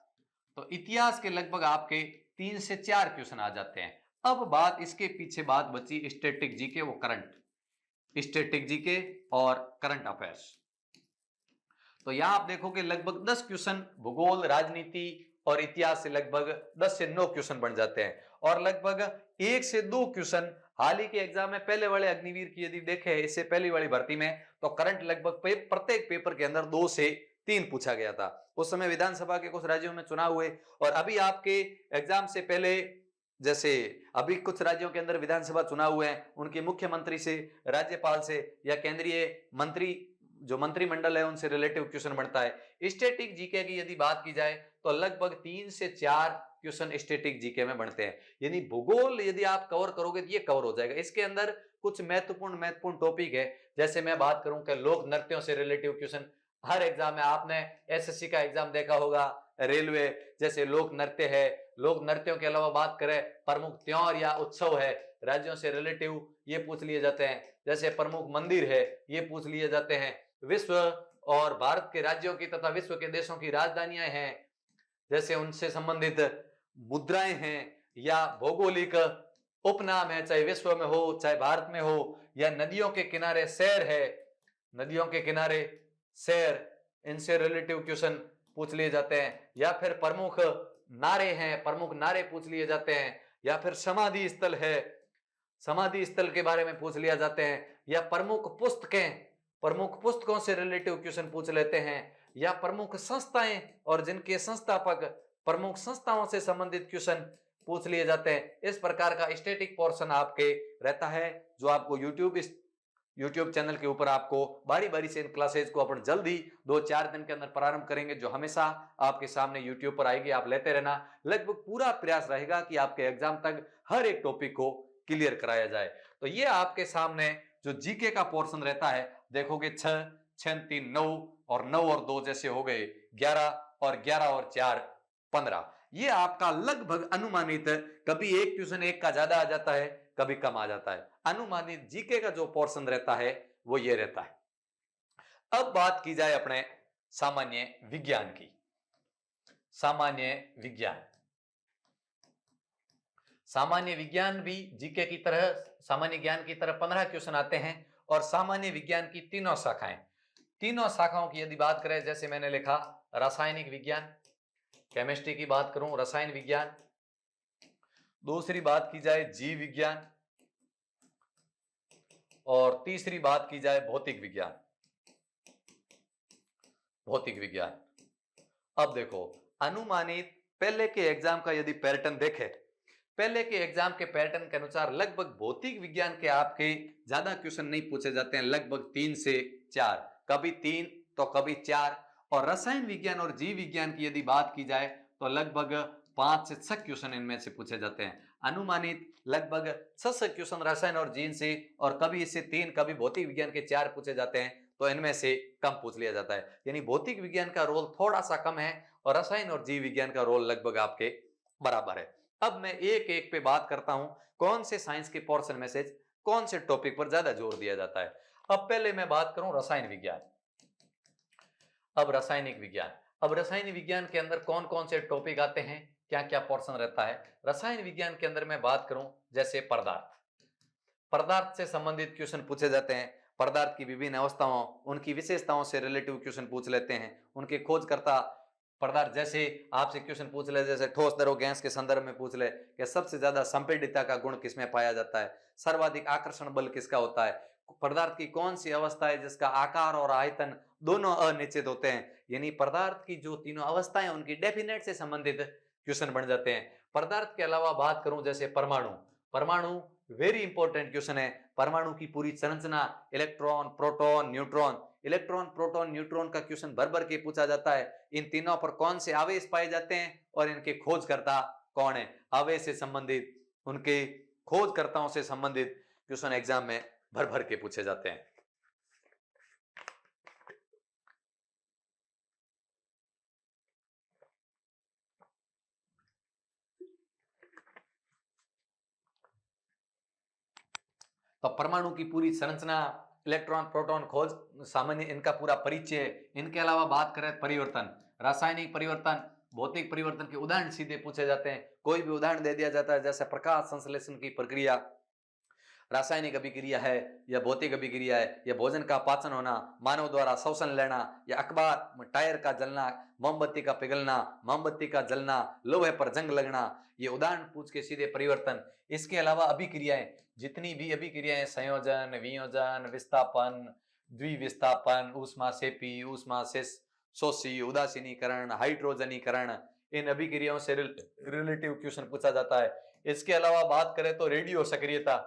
तो इतिहास के लगभग आपके 3 से 4 क्वेश्चन आ जाते हैं। अब बात इसके पीछे बात बची स्टैटिक जीके, वो करंट स्टैटिक जीके और करंट अफेयर्स। तो यहां आप देखोगे लगभग 10 क्वेश्चन भूगोल, राजनीति और इतिहास से लगभग 10 से 9 क्वेश्चन बन जाते हैं। और लगभग 1 से 2 क्वेश्चन हाल ही के एग्जाम में, पहले वाले अग्निवीर की यदि देखें, इससे पहली वाली भर्ती में, तो करंट लगभग प्रत्येक पेपर के अंदर 2 से 3 पूछा गया था। उस समय विधानसभा के कुछ राज्यों में चुनाव हुए, और अभी आपके एग्जाम से पहले जैसे अभी कुछ राज्यों के अंदर विधानसभा चुनाव हुए हैं, उनके मुख्यमंत्री से, राज्यपाल से या केंद्रीय मंत्री जो मंत्रिमंडल है उनसे रिलेटिव क्वेश्चन बनता है। स्टैटिक जीके की यदि बात की जाए तो लगभग 3 से 4 क्वेश्चन स्टैटिक जीके में बनते हैं। यानी भूगोल यदि आप कवर करोगे तो ये कवर हो जाएगा। इसके अंदर कुछ महत्वपूर्ण टॉपिक है, जैसे मैं बात करूं कि लोक नृत्यों से रिलेटिव क्वेश्चन हर एग्जाम में, आपने एसएससी का एग्जाम देखा होगा, रेलवे जैसे लोक नृत्य है। लोक नृत्यों के अलावा बात करें प्रमुख त्योहार या उत्सव है, राज्यों से रिलेटिव ये पूछ लिए जाते हैं। जैसे प्रमुख मंदिर है, ये पूछ लिए जाते हैं। विश्व और भारत के राज्यों की तथा विश्व के देशों की राजधानियां हैं, जैसे उनसे संबंधित मुद्राएं हैं या भौगोलिक उपनाम है, चाहे विश्व में हो चाहे भारत में हो, या नदियों के किनारे शहर है, नदियों के किनारे शहर, इनसे रिलेटिव क्वेश्चन पूछ लिए जाते हैं। या फिर प्रमुख नारे हैं, प्रमुख नारे पूछ लिए जाते हैं। या फिर समाधि स्थल है, समाधि स्थल के बारे में पूछ लिया जाते हैं। या प्रमुख पुस्तकों से रिलेटिव क्वेश्चन पूछ लेते हैं। या प्रमुख संस्थाएं और जिनके संस्थापक, प्रमुख संस्थाओं से संबंधित क्वेश्चन पूछ लिए जाते हैं। इस प्रकार का स्टैटिक पोर्शन आपके रहता है, जो आपको यूट्यूब चैनल के ऊपर आपको बारी बारी से इन क्लासेज को अपन जल्दी 2-4 दिन के अंदर प्रारंभ करेंगे, जो हमेशा आपके सामने यूट्यूब पर आएगी। आप लेते रहना। लगभग पूरा प्रयास रहेगा कि आपके एग्जाम तक हर एक टॉपिक को क्लियर कराया जाए। तो ये आपके सामने जो जीके का पोर्शन रहता है, देखोगे 6, 6, 3, 9 और 9 और 2 जैसे हो गए 11, और 11 और 4 15। ये आपका लगभग अनुमानित, कभी एक क्वेश्चन एक का ज्यादा आ जाता है, कभी कम आ जाता है। अनुमानित जीके का जो पोर्शन रहता है वो ये रहता है। अब बात की जाए अपने सामान्य विज्ञान की। सामान्य विज्ञान भी जीके की तरह, सामान्य ज्ञान की तरह 15 क्वेश्चन आते हैं। और सामान्य विज्ञान की तीनों शाखाओं की यदि बात करें, जैसे मैंने लिखा रासायनिक विज्ञान, केमिस्ट्री की बात करूं रसायन विज्ञान, दूसरी बात की जाए जीव विज्ञान, और तीसरी बात की जाए भौतिक विज्ञान। अब देखो, अनुमानित पहले के एग्जाम का यदि पैटर्न देखें, पहले के एग्जाम के पैटर्न के अनुसार लगभग भौतिक विज्ञान के आपके ज्यादा क्वेश्चन नहीं पूछे जाते हैं, लगभग 3 से 4, कभी 3 तो कभी 4। और रसायन विज्ञान और जीव विज्ञान की यदि बात की जाए तो लगभग 5 से 6 क्वेश्चन इनमें से पूछे जाते हैं। अनुमानित लगभग 6 क्वेश्चन रसायन और जीव से, और कभी इससे 3, कभी भौतिक विज्ञान के 4 पूछे जाते हैं, तो इनमें से कम पूछ लिया जाता है। यानी भौतिक विज्ञान का रोल थोड़ा सा कम है और रसायन और जीव विज्ञान का रोल लगभग आपके बराबर है। अब मैं एक एक पे बात करता हूं, कौन से साइंस के पोर्शन में से कौन से टॉपिक पर ज्यादा जोर दिया जाता है। अब पहले मैं बात करूं रसायन विज्ञान। अब रासायनिक विज्ञान के अंदर कौन कौन से टॉपिक आते हैं, क्या क्या पोर्शन रहता है। रसायन विज्ञान के अंदर मैं बात करूं, जैसे पदार्थ से संबंधित क्वेश्चन पूछे जाते हैं। पदार्थ की विभिन्न अवस्थाओं, उनकी विशेषताओं से रिलेटिव क्वेश्चन पूछ लेते हैं। उनके खोजकर्ता पदार्थ, जैसे आपसे क्वेश्चन पूछ ले, जैसे ठोस द्रव गैस के संदर्भ में पूछ ले कि सबसे ज्यादा संपीड़ितता का गुण किसमें पाया जाता है, सर्वाधिक आकर्षण बल किसका होता है, पदार्थ की कौन सी अवस्था है जिसका आकार और आयतन दोनों अनिश्चित होते हैं। यानी पदार्थ की जो तीनों अवस्थाएं उनकी डेफिनेट से संबंधित क्वेश्चन बन जाते हैं। पदार्थ के अलावा बात करूं जैसे परमाणु, परमाणु वेरी इंपॉर्टेंट क्वेश्चन है। परमाणु की पूरी संरचना, electron, proton, neutron, electron, proton, neutron का क्वेश्चन भर भर के पूछा जाता है। इन तीनों पर कौन से आवेश पाए जाते हैं और इनके खोजकर्ता कौन है, आवेश से संबंधित, उनके खोजकर्ताओं से संबंधित क्वेश्चन एग्जाम में भर भर के पूछे जाते हैं। तो परमाणु की पूरी संरचना, इलेक्ट्रॉन, प्रोटॉन खोज, सामान्य इनका पूरा परिचय। इनके अलावा बात करें परिवर्तन, रासायनिक परिवर्तन, भौतिक परिवर्तन के उदाहरण सीधे पूछे जाते हैं। कोई भी उदाहरण दे दिया जाता है, जैसे प्रकाश संश्लेषण की प्रक्रिया रासायनिक अभिक्रिया है या भौतिक अभिक्रिया है, या भोजन का पाचन होना, मानव द्वारा श्वसन लेना, या अखबार टायर का जलना, मोमबत्ती का पिघलना, मोमबत्ती का जलना, लोहे पर जंग लगना, ये उदाहरण पूछ के सीधे परिवर्तन। इसके अलावा अभिक्रियाएं, जितनी भी अभिक्रियाएं, संयोजन, वियोजन, विस्थापन, द्विविस्थापन, ऊष्माक्षेपी, ऊष्मा शोषी, उदासीनीकरण, हाइड्रोजनीकरण, इन अभिक्रियाओं से रिलेटिव क्वेश्चन पूछा जाता है। इसके अलावा बात करें तो रेडियो सक्रियता,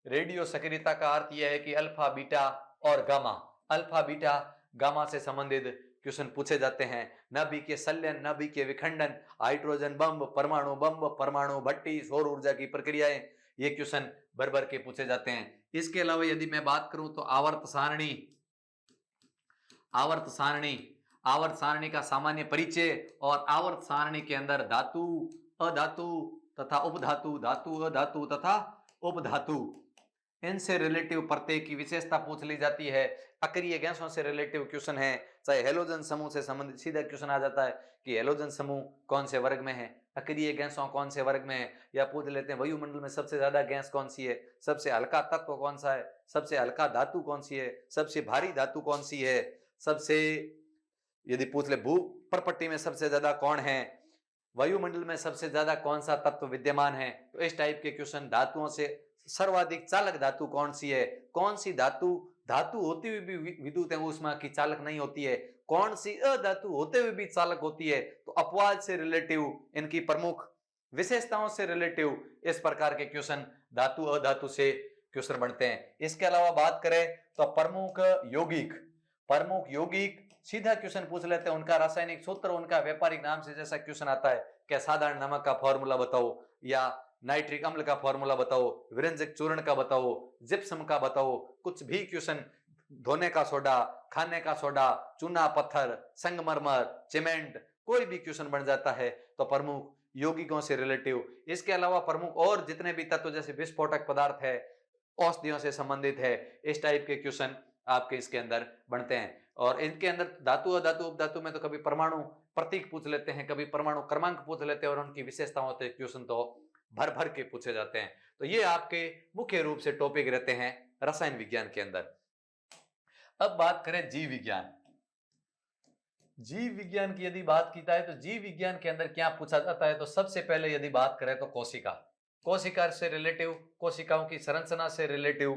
रेडियो सक्रियता का अर्थ यह है कि अल्फा, बीटा और गामा, अल्फा, बीटा, गामा से संबंधित क्वेश्चन पूछे जाते हैं। नाभिकीय संलयन, नाभिकीय विखंडन, हाइड्रोजन बम, परमाणु भट्टी, सौर ऊर्जा की प्रक्रियाएं, ये क्वेश्चन भर भर के पूछे जाते हैं। इसके अलावा यदि मैं बात करूं तो आवर्त सारणी, आवर्त सारणी, आवर्त सारणी का सामान्य परिचय, और आवर्त सारणी के अंदर धातु, अधातु तथा उपधातु, धातु, अधातु तथा उपधातु, इनसे रिलेटिव प्रत्येक की विशेषता पूछ ली जाती है। अक्रिय गैसों से रिलेटिव क्वेश्चन है, चाहे हेलोजन समूह से संबंधित सीधा क्वेश्चन आ जाता है कि हेलोजन समूह कौन से वर्ग में है, अक्रिय गैसों कौन से वर्ग में है, या पूछ लेते हैं वायुमंडल में सबसे ज्यादा गैस कौन सी है, सबसे हल्का तत्व कौन सा है, सबसे हल्का धातु कौन सी है, सबसे भारी धातु कौन सी है, सबसे, यदि पूछ ले भू प्रपट्टी में सबसे ज्यादा कौन है, वायुमंडल में सबसे ज्यादा कौन सा तत्व विद्यमान है, तो इस टाइप के क्वेश्चन। धातुओं से सर्वाधिक चालक धातु कौन सी है, कौन सी धातु धातु होती हुई भी विद्युत ऊष्मा की चालक नहीं होती है, कौन सी अधातु होते हुए भी चालक होती है। तो अपवाद से रिलेटिव, इनकी प्रमुख विशेषताओं से रिलेटिव, इस प्रकार के क्वेश्चन धातु अधातु से क्वेश्चन बनते हैं। इसके अलावा बात करें तो प्रमुख यौगिक, प्रमुख यौगिक सीधा क्वेश्चन पूछ लेते हैं, उनका रासायनिक सूत्र, उनका व्यापारिक नाम से जैसा क्वेश्चन आता है, क्या साधारण नमक का फॉर्मूला बताओ, या नाइट्रिक अम्ल का फॉर्मूला बताओ, विरंजक चूर्ण का बताओ, जिप्सम का बताओ, कुछ भी क्वेश्चन, धोने का सोडा, खाने का सोडा, चूना पत्थर, संगमरमर, सीमेंट, कोई भी क्वेश्चन बन जाता है तो प्रमुख यौगिकों से रिलेटिव। इसके अलावा प्रमुख और जितने भी तत्व जैसे विस्फोटक पदार्थ है, औषधियों से संबंधित है, इस टाइप के क्वेश्चन आपके इसके अंदर बनते हैं। और इनके अंदर धातु अधातु उपधातु में तो कभी परमाणु प्रतीक पूछ लेते हैं, कभी परमाणु क्रमांक पूछ लेते हैं, और उनकी विशेषताओं से क्वेश्चन तो भर भर के पूछे जाते हैं। तो ये आपके मुख्य रूप से टॉपिक रहते हैं रसायन विज्ञान के अंदर। अब बात करें जीव विज्ञान, जीव विज्ञान की यदि बात की जाए तो जीव विज्ञान के अंदर क्या पूछा जाता है, तो सबसे पहले यदि बात करें तो कोशिका, कोशिका से रिलेटिव, कोशिकाओं की संरचना से रिलेटिव,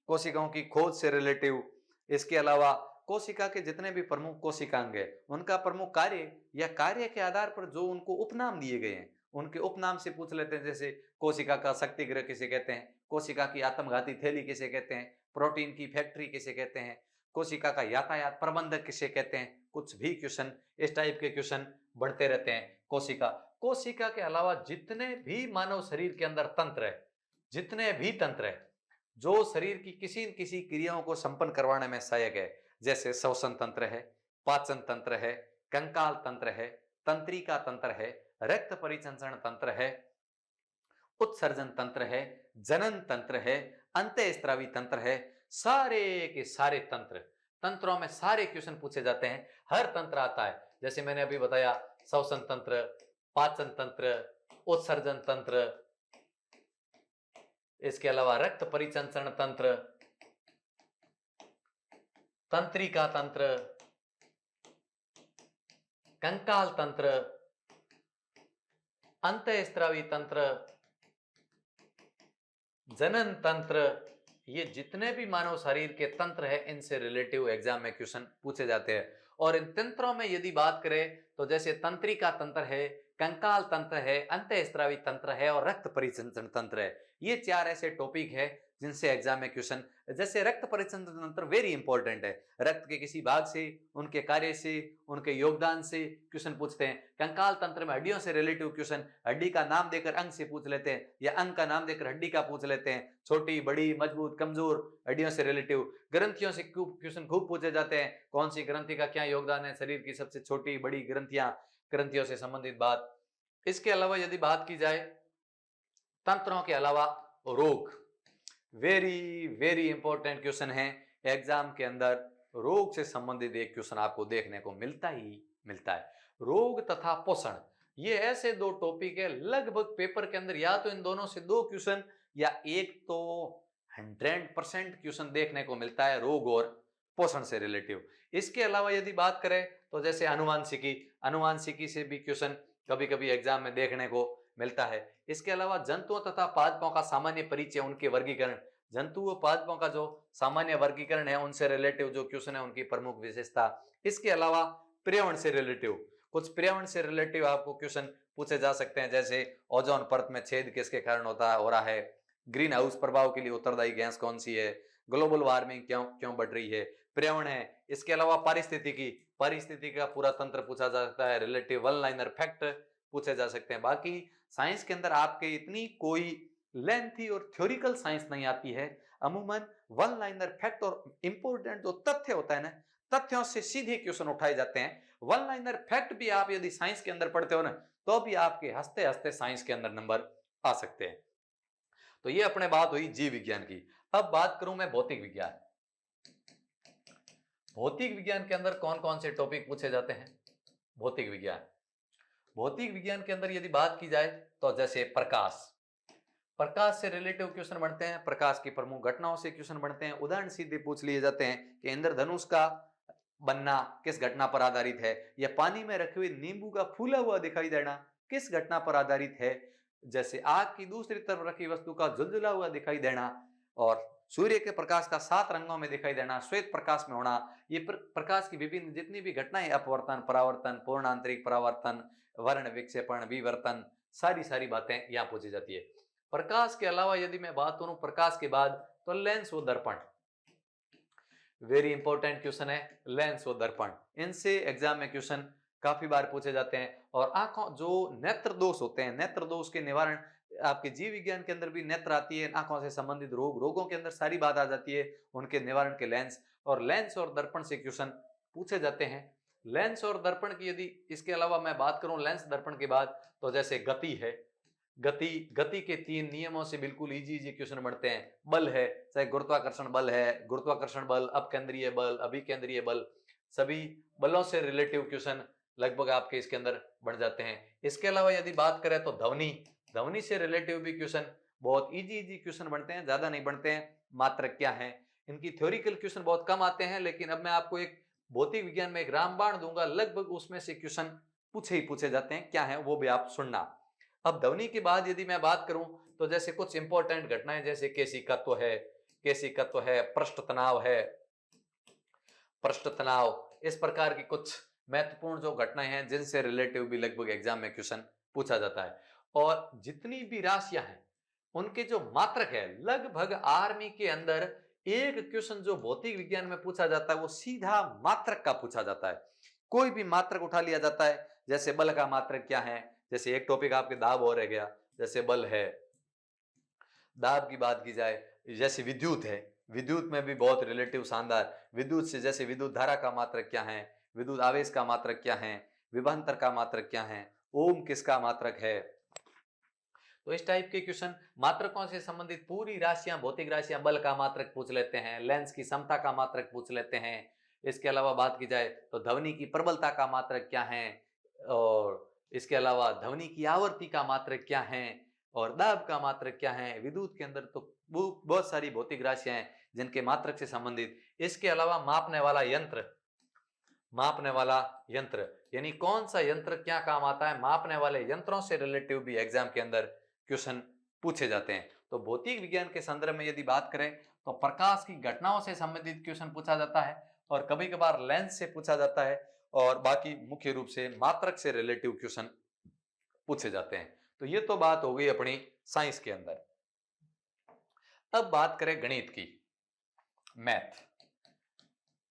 कोशिकाओं की खोज से रिलेटिव। इसके अलावा कोशिका के जितने भी प्रमुख कोशिकांग है, उनका प्रमुख कार्य या कार्य के आधार पर जो उनको उपनाम दिए गए हैं, उनके उपनाम से पूछ लेते हैं। जैसे कोशिका का शक्तिगृह किसे कहते हैं, कोशिका की आत्मघाती थैली किसे कहते हैं, प्रोटीन की फैक्ट्री किसे कहते हैं, कोशिका का यातायात प्रबंधक किसे कहते हैं, कुछ भी क्वेश्चन, इस टाइप के क्वेश्चन बढ़ते रहते हैं। कोशिका, कोशिका के अलावा जितने भी मानव शरीर के अंदर तंत्र है, जितने भी तंत्र है जो शरीर की किसी न किसी क्रियाओं को संपन्न करवाने में सहायक है, जैसे श्वसन तंत्र है, पाचन तंत्र है, कंकाल तंत्र है, तंत्रिका तंत्र है, रक्त परिसंचरण तंत्र है, उत्सर्जन तंत्र है, जनन तंत्र है, अंतःस्रावी तंत्र है, सारे के सारे तंत्र, तंत्रों में सारे क्वेश्चन पूछे जाते हैं। हर तंत्र आता है, जैसे मैंने अभी बताया, श्वसन तंत्र, पाचन तंत्र, उत्सर्जन तंत्र, इसके अलावा रक्त परिसंचरण तंत्र, तंत्रिका तंत्र, कंकाल तंत्र, अंतःस्रावी तंत्र, जनन तंत्र, ये जितने भी मानव शरीर के तंत्र है इनसे रिलेटिव एग्जाम में क्वेश्चन पूछे जाते हैं। और इन तंत्रों में यदि बात करें तो जैसे तंत्रिका तंत्र है, कंकाल तंत्र है, अंतःस्रावी तंत्र है और रक्त परिसंचरण तंत्र है। ये चार ऐसे टॉपिक है जिनसे एग्जाम में क्वेश्चन, जैसे रक्त परिसंचरण तंत्र वेरी इंपॉर्टेंट है, रक्त के किसी भाग से, उनके कार्य से, उनके योगदान से क्वेश्चन पूछते हैं। कंकाल तंत्र में हड्डियों से रिलेटिव क्वेश्चन, हड्डी का नाम देकर अंग से पूछ लेते हैं या अंग का नाम देकर हड्डी का पूछ लेते हैं, छोटी बड़ी मजबूत कमजोर हड्डियों से रिलेटिव। ग्रंथियों से क्वेश्चन खूब पूछे जाते हैं, कौन सी ग्रंथि का क्या योगदान है, शरीर की सबसे छोटी बड़ी ग्रंथियां, ग्रंथियों से संबंधित बात। इसके अलावा यदि बात की जाए तंत्रों के अलावा रोग, वेरी वेरी इंपॉर्टेंट क्वेश्चन है एग्जाम के अंदर। रोग से संबंधित एक क्वेश्चन आपको देखने को मिलता ही मिलता है। रोग तथा पोषण, ये ऐसे दो टॉपिक है लगभग पेपर के अंदर या तो इन दोनों से दो क्वेश्चन या एक तो 100% क्वेश्चन देखने को मिलता है रोग और पोषण से रिलेटिव। इसके अलावा यदि बात करें तो जैसे अनुवांशिकी, अनुवांशिकी से भी क्वेश्चन कभी कभी एग्जाम में देखने को मिलता है। इसके अलावा जंतुओं तथा पादपों का सामान्य परिचय, उनके वर्गीकरण, जंतु व पादपों का जो सामान्य वर्गीकरण है उनसे रिलेटिव जो क्वेश्चन है उनकी प्रमुख विशेषता। इसके अलावा पर्यावरण से रिलेटिव, कुछ पर्यावरण से रिलेटिव आपको क्वेश्चन पूछे जा सकते हैं, जैसे ओजोन परत में छेद किसके कारण हो रहा है, ग्रीन हाउस प्रभाव के लिए उत्तरदायी गैस कौन सी है, ग्लोबल वार्मिंग क्यों क्यों बढ़ रही है, पर्यावरण है। इसके अलावा पारिस्थितिकी, पारिस्थितिकी का पूरा तंत्र पूछा जा सकता है, रिलेटिव वन लाइनर फैक्ट पूछे जा सकते हैं। बाकी साइंस के अंदर आपके इतनी कोई लेंथी और थ्योरिकल साइंस नहीं आती है, अमूमन वन लाइनर फैक्ट और इंपॉर्टेंट जो तथ्य होता है ना, तथ्यों से सीधे क्वेश्चन उठाए जाते हैं। वन लाइनर फैक्ट भी आप यदि साइंस के अंदर पढ़ते हो ना तो भी आपके हंसते हंसते साइंस के अंदर नंबर आ सकते हैं। तो ये अपने बात हुई जीव विज्ञान की। अब बात करूं मैं भौतिक विज्ञान। भौतिक विज्ञान के अंदर कौन कौन से टॉपिक पूछे जाते हैं? भौतिक विज्ञान, भौतिक विज्ञान के अंदर यदि बात की जाए तो जैसे प्रकाश, प्रकाश से रिलेटिव क्वेश्चन बनते हैं, प्रकाश की प्रमुख घटनाओं से क्वेश्चन बनते हैं। उदाहरण सीधे पूछ लिए जाते हैं कि इंद्रधनुष का बनना किस घटना पर आधारित है, या पानी में रखे हुए नींबू का फूला हुआ दिखाई देना किस घटना पर आधारित है, जैसे आग की दूसरी तरफ रखी वस्तु का झुलझुला हुआ दिखाई देना, और सूर्य के प्रकाश का 7 रंगों में दिखाई देना, श्वेत प्रकाश में होना। ये प्रकाश की विभिन्न जितनी भी घटनाएं, अपवर्तन, परावर्तन, पूर्ण आंतरिक परावर्तन, वर्ण विक्षेपण, विवर्तन, सारी बातें यहाँ पूछी जाती है। प्रकाश के अलावा यदि मैं बात करूं प्रकाश के बाद तो लेंस व दर्पण, वेरी इंपॉर्टेंट क्वेश्चन है लेंस व दर्पण। इनसे एग्जाम में क्वेश्चन काफी बार पूछे जाते हैं। और आंखों जो नेत्र दोष होते हैं, नेत्र दोष के निवारण आपके जीव विज्ञान के अंदर भी नेत्र आती है, आंखों से संबंधित रोग, रोगों के अंदर सारी बात आ जाती है, उनके निवारण के लेंस और लेंस और दर्पण से क्वेश्चन पूछे जाते हैं। लेंस और दर्पण की यदि इसके अलावा मैं बात करूं लेंस दर्पण के बाद तो जैसे गति है, गति के 3 नियमों से बिल्कुल इजी क्वेश्चन बनते हैं। बल है, चाहे गुरुत्वाकर्षण बल है, गुरुत्वाकर्षण बल, अपकेंद्रीय बल, अभिकेंद्रीय बल, सभी बलों से रिलेटिव क्वेश्चन लगभग आपके इसके अंदर बन जाते हैं। इसके अलावा यदि बात करें तो ध्वनि, ध्वनि से रिलेटिव भी क्वेश्चन बहुत इजी क्वेश्चन बनते हैं, ज्यादा नहीं बनते हैं। मात्रक क्या है, इनकी थ्योरिकल क्वेश्चन बहुत कम आते हैं, लेकिन अब मैं आपको एक भौतिक विज्ञान में एक रामबाण दूंगा, लगभग उसमें से क्वेश्चन पूछे जाते हैं, क्या है वो भी आप सुनना। अब ध्वनि के बाद यदि मैं बात करूं तो जैसे कुछ इंपॉर्टेंट घटनाएं, जैसे केशिकत्व है, केशिकत्व है, पृष्ठ तनाव है, पृष्ठ तनाव, इस प्रकार की कुछ महत्वपूर्ण जो घटनाएं हैं जिनसे रिलेटिव भी लगभग एग्जाम में क्वेश्चन पूछा जाता है। और जितनी भी राशियां हैं उनके जो मात्रक है, लगभग आर्मी के अंदर एक क्वेश्चन जो भौतिक विज्ञान में पूछा जाता है वो सीधा मात्रक का पूछा जाता है। कोई भी मात्रक उठा लिया जाता है, जैसे बल का मात्रक क्या है, जैसे एक टॉपिक आपके दाब हो रह गया, जैसे बल है, दाब की बात की जाए, जैसे विद्युत है, विद्युत में भी बहुत रिलेटिव शानदार, विद्युत से जैसे विद्युत धारा का मात्रक क्या है, विद्युत आवेश का मात्रक क्या है, विभवांतर का मात्रक क्या है, ओम किसका मात्रक है। तो इस टाइप के क्वेश्चन मात्रकों से संबंधित पूरी राशियां, भौतिक राशियां, बल का मात्रक पूछ लेते हैं, लेंस की समता का मात्रक पूछ लेते हैं। इसके अलावा बात की जाए तो ध्वनि की प्रबलता का मात्रक क्या है, और इसके अलावा ध्वनि की आवर्ती का मात्रक क्या है, और दाब का मात्रक क्या है। विद्युत के अंदर तो बहुत सारी भौतिक राशियां हैं जिनके मात्रक से संबंधित। इसके अलावा मापने वाला यंत्र, मापने वाला यंत्र यानी कौन सा यंत्र क्या काम आता है, मापने वाले यंत्रों से रिलेटिव भी एग्जाम के अंदर क्वेश्चन पूछे जाते हैं। तो भौतिक विज्ञान के संदर्भ में यदि बात करें तो प्रकाश की घटनाओं से संबंधित क्वेश्चन पूछा जाता है और कभी कभार लेंस से पूछा जाता है और बाकी मुख्य रूप से मात्रक से रिलेटिव क्वेश्चन पूछे जाते हैं। तो ये तो बात हो गई अपनी साइंस के अंदर। अब बात करें गणित की, मैथ।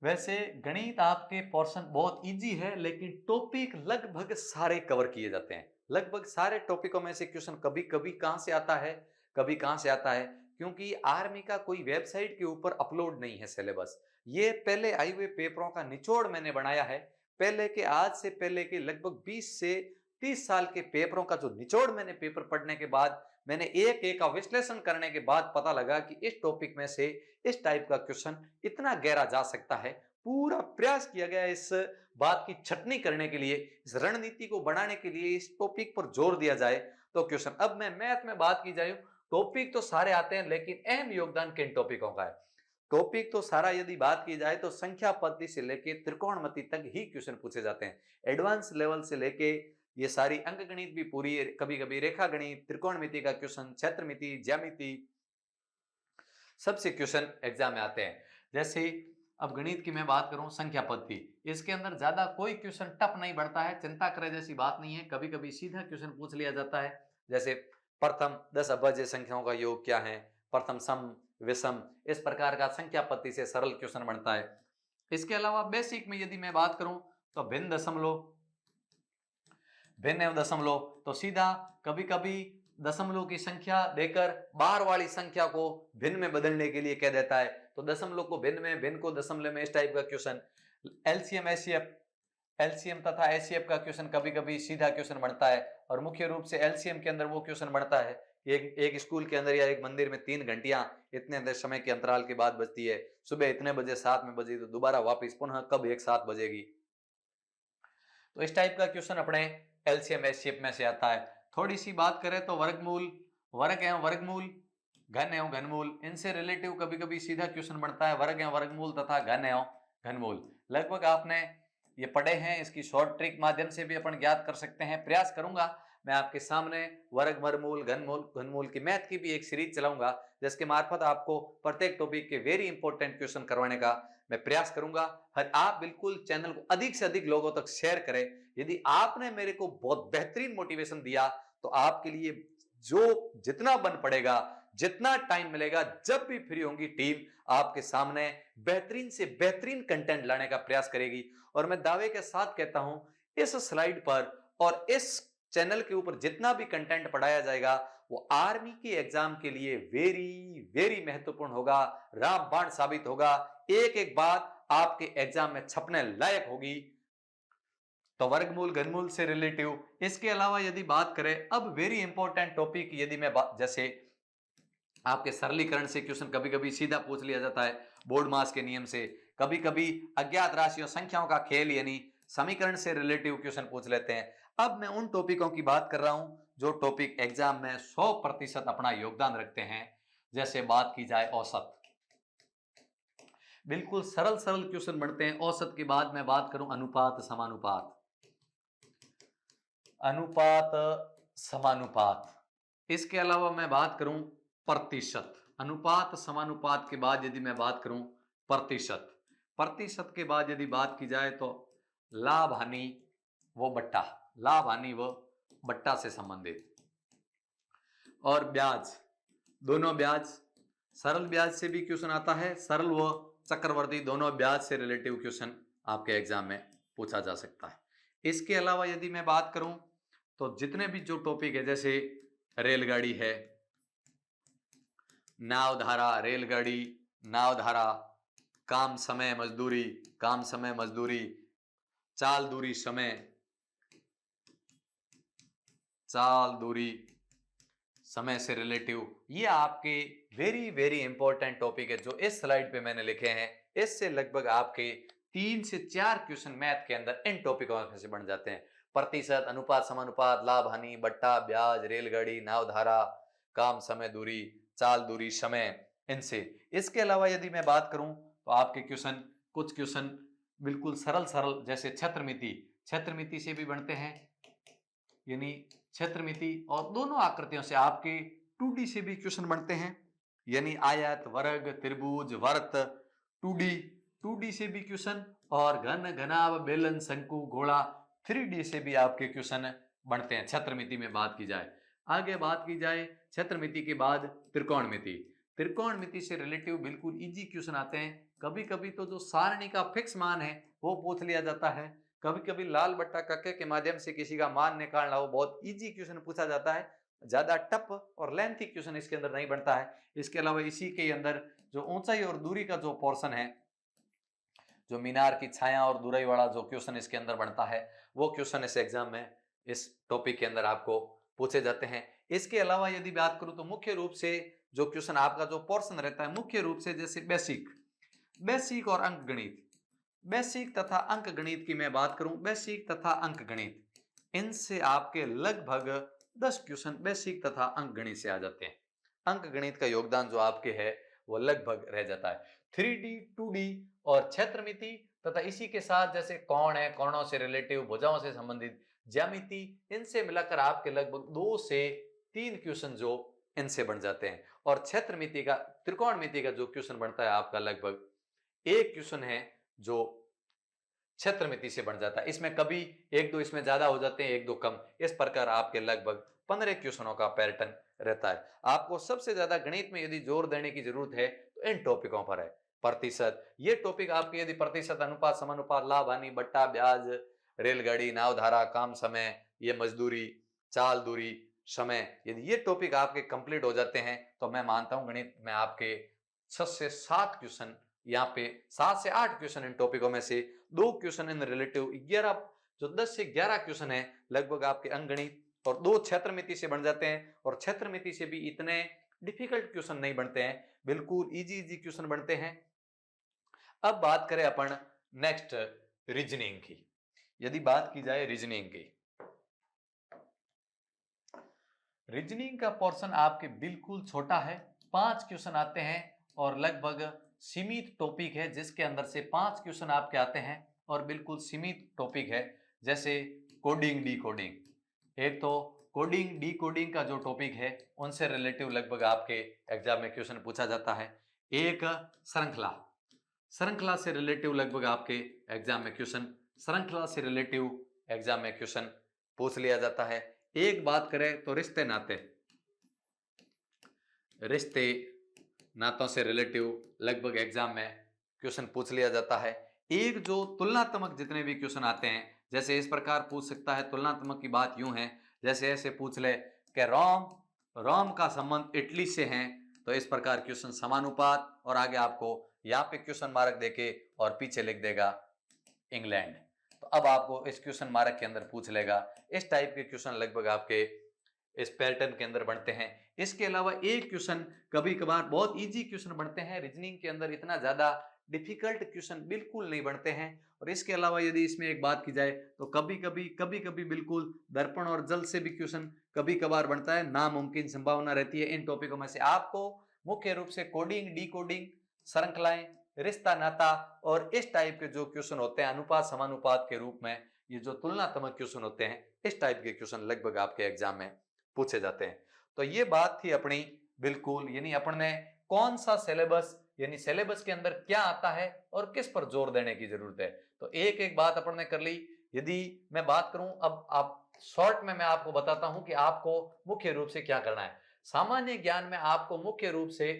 वैसे गणित आपके पोर्शन बहुत इजी है, लेकिन टॉपिक लगभग सारे कवर किए जाते हैं। लगभग सारे टॉपिकों में से क्वेश्चन कभी कभी कहां से आता है, कभी कहां से आता है, क्योंकि आर्मी का कोई वेबसाइट के ऊपर अपलोड नहीं है सिलेबस। ये पहले आए हुए पेपरों का निचोड़ मैंने बनाया है। पहले के, आज से पहले के लगभग 20 से 30 साल के पेपरों का जो निचोड़ मैंने पेपर पढ़ने के बाद, मैंने एक एक का विश्लेषण करने के बाद पता लगा कि इस टॉपिक में से इस टाइप का क्वेश्चन इतना गहरा जा सकता है। पूरा प्रयास किया गया इस बात की छटनी करने के लिए, इस रणनीति को बढ़ाने के लिए, इस टॉपिक पर जोर दिया जाए तो क्वेश्चन। अब मैं मैथ में बात की जाए, टॉपिक तो सारे आते हैं, लेकिन अहम योगदान किन टॉपिकों का है। टॉपिक तो सारा यदि बात की जाए तो संख्या पद्धति से लेके त्रिकोणमिति तक ही क्वेश्चन पूछे जाते हैं। एडवांस लेवल से लेके ये सारी अंकगणित भी पूरी, कभी कभी रेखा गणित, त्रिकोणमिति का क्वेश्चन, क्षेत्रमिति, ज्यामिति, सबसे क्वेश्चन एग्जाम में आते हैं। जैसे अब गणित की मैं बात करूं, संख्या पद्धति, इसके अंदर ज्यादा कोई क्वेश्चन टफ नहीं बढ़ता है, चिंता करे जैसी बात नहीं है। कभी कभी सीधा क्वेश्चन पूछ लिया जाता है, जैसे प्रथम 10 अभाज्य संख्याओं का योग क्या है, प्रथम सम, विषम, इस प्रकार का संख्या पद्धति से सरल क्वेश्चन बनता है। इसके अलावा बेसिक में यदि मैं बात करूं तो भिन्न दशमलव, भिन्न एवं दशमलव, तो सीधा कभी कभी दशमलव की संख्या देकर बाहर वाली संख्या को भिन्न में बदलने के लिए कह देता है, तो दशमलव को भिन्न में, भिन्न को दशमलव में, इस टाइप का क्वेश्चन। एलसीएम एचसीएफ, एलसीएम तथा एचसीएफ का क्वेश्चन कभी कभी सीधा क्वेश्चन बनता है। और मुख्य रूप से एलसीएम के अंदर वो क्वेश्चन बनता है, एक स्कूल के अंदर या एक मंदिर में 3 घंटियां इतने समय के अंतराल के बाद बजती है, सुबह इतने बजे 7 में बजी तो दोबारा वापस पुनः कब एक साथ बजेगी। तो इस टाइप का क्वेश्चन अपने एलसीएम एचसीएफ में से आता है। थोड़ी सी बात करें तो वर्गमूल, वर्ग एवं वर्गमूल, घन एवं घनमूल, इनसे रिलेटिव कभी कभी सीधा क्वेश्चन बनता है, वर्ग एवं वर्गमूल तथा घन एवं घनमूल। लगभग आपने ये पढ़े हैं, इसकी शॉर्ट ट्रिक माध्यम से भी अपन ज्ञात कर सकते हैं। प्रयास करूंगा मैं आपके सामने वर्ग, वर्गमूल, घनमूल, घनमूल की मैथ की भी एक सीरीज चलाऊंगा, जिसके मार्फत आपको प्रत्येक टॉपिक के वेरी इंपॉर्टेंट क्वेश्चन करवाने का मैं प्रयास करूंगा। आप बिल्कुल चैनल को अधिक से अधिक लोगों तक शेयर करें। यदि आपने मेरे को बहुत बेहतरीन मोटिवेशन दिया तो आपके लिए जो जितना बन पड़ेगा, जितना टाइम मिलेगा, जब भी फ्री होंगी टीम आपके सामने बेहतरीन से बेहतरीन कंटेंट लाने का प्रयास करेगी। और मैं दावे के साथ कहता हूं, इस स्लाइड पर और इस चैनल के ऊपर जितना भी कंटेंट पढ़ाया जाएगा वो आर्मी के एग्जाम के लिए वेरी वेरी महत्वपूर्ण होगा, रामबाण साबित होगा। एक एक बात आपके एग्जाम में छपने लायक होगी। तो वर्गमूल, घनमूल से रिलेटिव। इसके अलावा यदि बात करें, अब वेरी इंपॉर्टेंट टॉपिक यदि मैं जैसे आपके सरलीकरण से क्वेश्चन कभी कभी सीधा पूछ लिया जाता है, बोर्ड मास के नियम से, कभी कभी अज्ञात राशियों, संख्याओं का खेल यानी समीकरण से रिलेटिव क्वेश्चन पूछ लेते हैं। अब मैं उन टॉपिकों की बात कर रहा हूं जो टॉपिक एग्जाम में 100% अपना योगदान रखते हैं। जैसे बात की जाए औसत, बिल्कुल सरल सरल क्वेश्चन बनते हैं। औसत के बाद मैं बात करूं अनुपात, समानुपात, अनुपात, समानुपात। इसके अलावा मैं बात करूं प्रतिशत, अनुपात समानुपात के बाद यदि मैं बात करूं प्रतिशत, प्रतिशत के बाद यदि बात की जाए तो लाभ हानि व बट्टा, लाभ हानि व बट्टा से संबंधित। और ब्याज, दोनों ब्याज, सरल ब्याज से भी क्वेश्चन आता है, सरल व चक्रवर्ती दोनों ब्याज से रिलेटिव क्वेश्चन आपके एग्जाम में पूछा जा सकता है। इसके अलावा यदि मैं बात करूं तो जितने भी जो टॉपिक है, जैसे रेलगाड़ी है, नावधारा, रेलगाड़ी, नावधारा, काम समय मजदूरी, काम समय मजदूरी, चाल दूरी समय, चाल दूरी समय से रिलेटिव, ये आपके वेरी वेरी इंपॉर्टेंट टॉपिक है जो इस स्लाइड पे मैंने लिखे हैं। इससे लगभग आपके 3 से 4 क्वेश्चन मैथ के अंदर इन टॉपिकों से बन जाते हैं। प्रतिशत, अनुपात समानुपात, लाभ हानि, बट्टा, ब्याज, रेलगाड़ी, नावधारा, काम समय दूरी, चाल दूरी समय, इनसे। इसके अलावा यदि मैं बात करूं तो आपके क्वेश्चन, कुछ क्वेश्चन बिल्कुल सरल सरल, जैसे छत्रमिति से भी बनते हैं, यानी छत्रमिति, और दोनों आकृतियों से आपके 2D से भी क्वेश्चन बनते हैं, यानी आयत, वर्ग, त्रिभुज, वर्त, 2D से भी क्वेश्चन, और घन, घनाभ, बेलन, शंकु, गोला 3D से भी आपके क्वेश्चन बनते हैं छत्रमिति में बात की जाए। आगे बात की जाए छत्रमिति के बाद त्रिकोणमिति से रिलेटिव बिल्कुल इजी क्वेश्चन आते हैं। कभी कभी तो जो सारणी का फिक्स मान है वो पूछ लिया जाता है, कभी कभी लाल बट्टा कक्के के माध्यम से किसी का मान निकालना हो, बहुत इजी क्वेश्चन पूछा जाता है, ज्यादा टफ और लेंथी क्वेश्चन इसके अंदर नहीं बनता है। इसके अलावा इसी के अंदर जो ऊंचाई और दूरी का जो पोर्शन है, जो मीनार की छाया और दूरी वाला जो क्वेश्चन इसके अंदर बनता है, वो क्वेश्चन इस एग्जाम में इस टॉपिक के अंदर आपको पूछे जाते हैं। इसके अलावा यदि बात करूं तो मुख्य रूप से जो क्वेश्चन आपका जो पोर्शन रहता है, मुख्य रूप से जैसे बेसिक और अंक गणित, बेसिक तथा अंक गणित की मैं बात करूं, बेसिक तथा अंक गणित, इनसे आपके लगभग 10 क्वेश्चन बेसिक तथा अंक गणित से आ जाते हैं। अंक गणित का योगदान जो आपके है वो लगभग रह जाता है। 3D, 2D और क्षेत्रमिति तथा इसी के साथ जैसे कोण है, कोणों से रिलेटिव, भुजाओं से संबंधित, ज्यामिति, इनसे मिलाकर आपके लगभग 2 से 3 क्वेश्चन जो इनसे बन जाते हैं। और क्षेत्रमिति का, त्रिकोणमिति का जो क्वेश्चन बनता है आपका लगभग 1 क्वेश्चन है जो क्षेत्रमिति से बन जाता है। इसमें कभी 1-2 इसमें ज्यादा हो जाते हैं, 1-2 कम, इस प्रकार आपके लगभग 15 क्वेश्चनों का पैटर्न रहता है। आपको सबसे ज्यादा गणित में यदि जोर देने की जरूरत है तो इन टॉपिकों पर है। प्रतिशत, ये टॉपिक आपके यदि प्रतिशत, अनुपात, समानुपात, लाभ हानि, बट्टा, ब्याज, रेलगाड़ी, नावधारा, काम समय, ये मजदूरी, चाल दूरी, समय, यदि ये टॉपिक आपके कंप्लीट हो जाते हैं तो मैं मानता हूं गणित में आपके 6 से 7 क्वेश्चन, यहाँ पे 7 से 8 क्वेश्चन इन टॉपिकों में से 2 क्वेश्चन इन रिलेटिव, 11 जो 10 से 11 क्वेश्चन है लगभग आपके अंकगणित और 2 क्षेत्रमिति से बन जाते हैं। और क्षेत्रमिति से भी इतने डिफिकल्ट क्वेश्चन नहीं बनते हैं, बिल्कुल इजी क्वेश्चन बनते हैं। अब बात करें अपन नेक्स्ट रीजनिंग की। यदि बात की जाए रीजनिंग की, रीजनिंग का पोर्शन आपके बिल्कुल छोटा है, 5 क्वेश्चन आते हैं और लगभग सीमित टॉपिक है जिसके अंदर से 5 क्वेश्चन आपके आते हैं और बिल्कुल सीमित टॉपिक है। जैसे कोडिंग, डिकोडिंग, एक तो कोडिंग डिकोडिंग का जो टॉपिक है उनसे रिलेटिव लगभग आपके एग्जाम में क्वेश्चन पूछा जाता है। एक श्रृंखला से रिलेटिव लगभग आपके एग्जाम में क्वेश्चन, श्रृंखला से रिलेटिव एग्जाम में क्वेश्चन पूछ लिया जाता है। एक बात करें तो रिश्ते नातों से रिलेटिव लगभग एग्जाम में क्वेश्चन पूछ लिया जाता है। एक जो तुलनात्मक जितने भी क्वेश्चन आते हैं, जैसे इस प्रकार पूछ सकता है, तुलनात्मक की बात यूं है जैसे ऐसे पूछ ले कि रोम का संबंध इटली से है, तो इस प्रकार क्वेश्चन समानुपात, और आगे आपको यहाँ पे क्वेश्चन मार्क देके और पीछे लिख देगा इंग्लैंड, तो अब आपको इस क्वेश्चन मार्क के अंदर पूछ लेगा। इस टाइप के क्वेश्चन लगभग आपके इस पैटर्न के अंदर बनते हैं। इसके अलावा एक क्वेश्चन कभी कभार बहुत इजी क्वेश्चन बनते हैं, रीजनिंग के अंदर इतना ज्यादा डिफिकल्ट क्वेश्चन बिल्कुल नहीं बनते हैं। और इसके अलावा यदि इसमें एक बात की जाए तो कभी कभी बिल्कुल दर्पण और जल से भी क्वेश्चन कभी कभार बनता है, नामुमकिन संभावना रहती है। इन टॉपिकों में से आपको मुख्य रूप से कोडिंग, डिकोडिंग, श्रृंखलाएं, रिश्ता नाता और इस टाइप के जो क्वेश्चन होते हैं अनुपात समानुपात के रूप में, ये जो तुलनात्मक क्वेश्चन होते हैं, इस टाइप के क्वेश्चन लगभग आपके एग्जाम में पूछे जाते हैं। तो ये बात थी अपनी बिल्कुल, यानी अपन ने कौन सा सिलेबस, यानी सिलेबस के अंदर क्या आता है और किस पर जोर देने की जरूरत है, तो एक एक बात अपन ने कर ली। यदि मैं बात करूं अब आप शॉर्ट में, मैं आपको बताता हूं कि आपको मुख्य रूप से क्या करना है। सामान्य ज्ञान में आपको मुख्य रूप से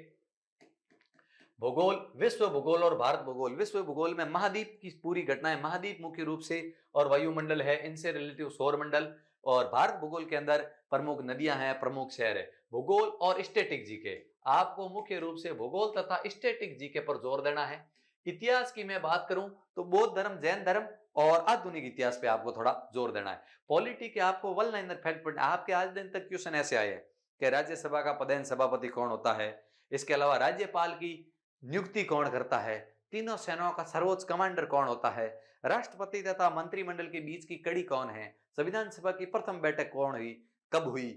भूगोल, विश्व भूगोल और भारत भूगोल, विश्व भूगोल में महाद्वीप की पूरी घटनाएं, महाद्वीप मुख्य रूप से और वायुमंडल है, इनसे रिलेटिव सौरमंडल, और भारत भूगोल के अंदर प्रमुख नदियां हैं, प्रमुख शहर है। भूगोल और स्टैटिक जीके, आपको मुख्य रूप से भूगोल तथा स्टैटिक जीके पर जोर देना है। इतिहास की मैं बात करूं तो बौद्ध धर्म, जैन धर्म और आधुनिक इतिहास पे आपको थोड़ा जोर देना है। पॉलिटी के आपको वन लाइनर फैक्ट पढ़ना, आपके आज दिन तक क्वेश्चन ऐसे आए हैं कि राज्यसभा का पदेन सभापति कौन होता है, इसके अलावा राज्यपाल की नियुक्ति कौन करता है, तीनों सेनाओं का सर्वोच्च कमांडर कौन होता है, राष्ट्रपति तथा मंत्रिमंडल के बीच की कड़ी कौन है, संविधान सभा की प्रथम बैठक कौन हुई, कब हुई,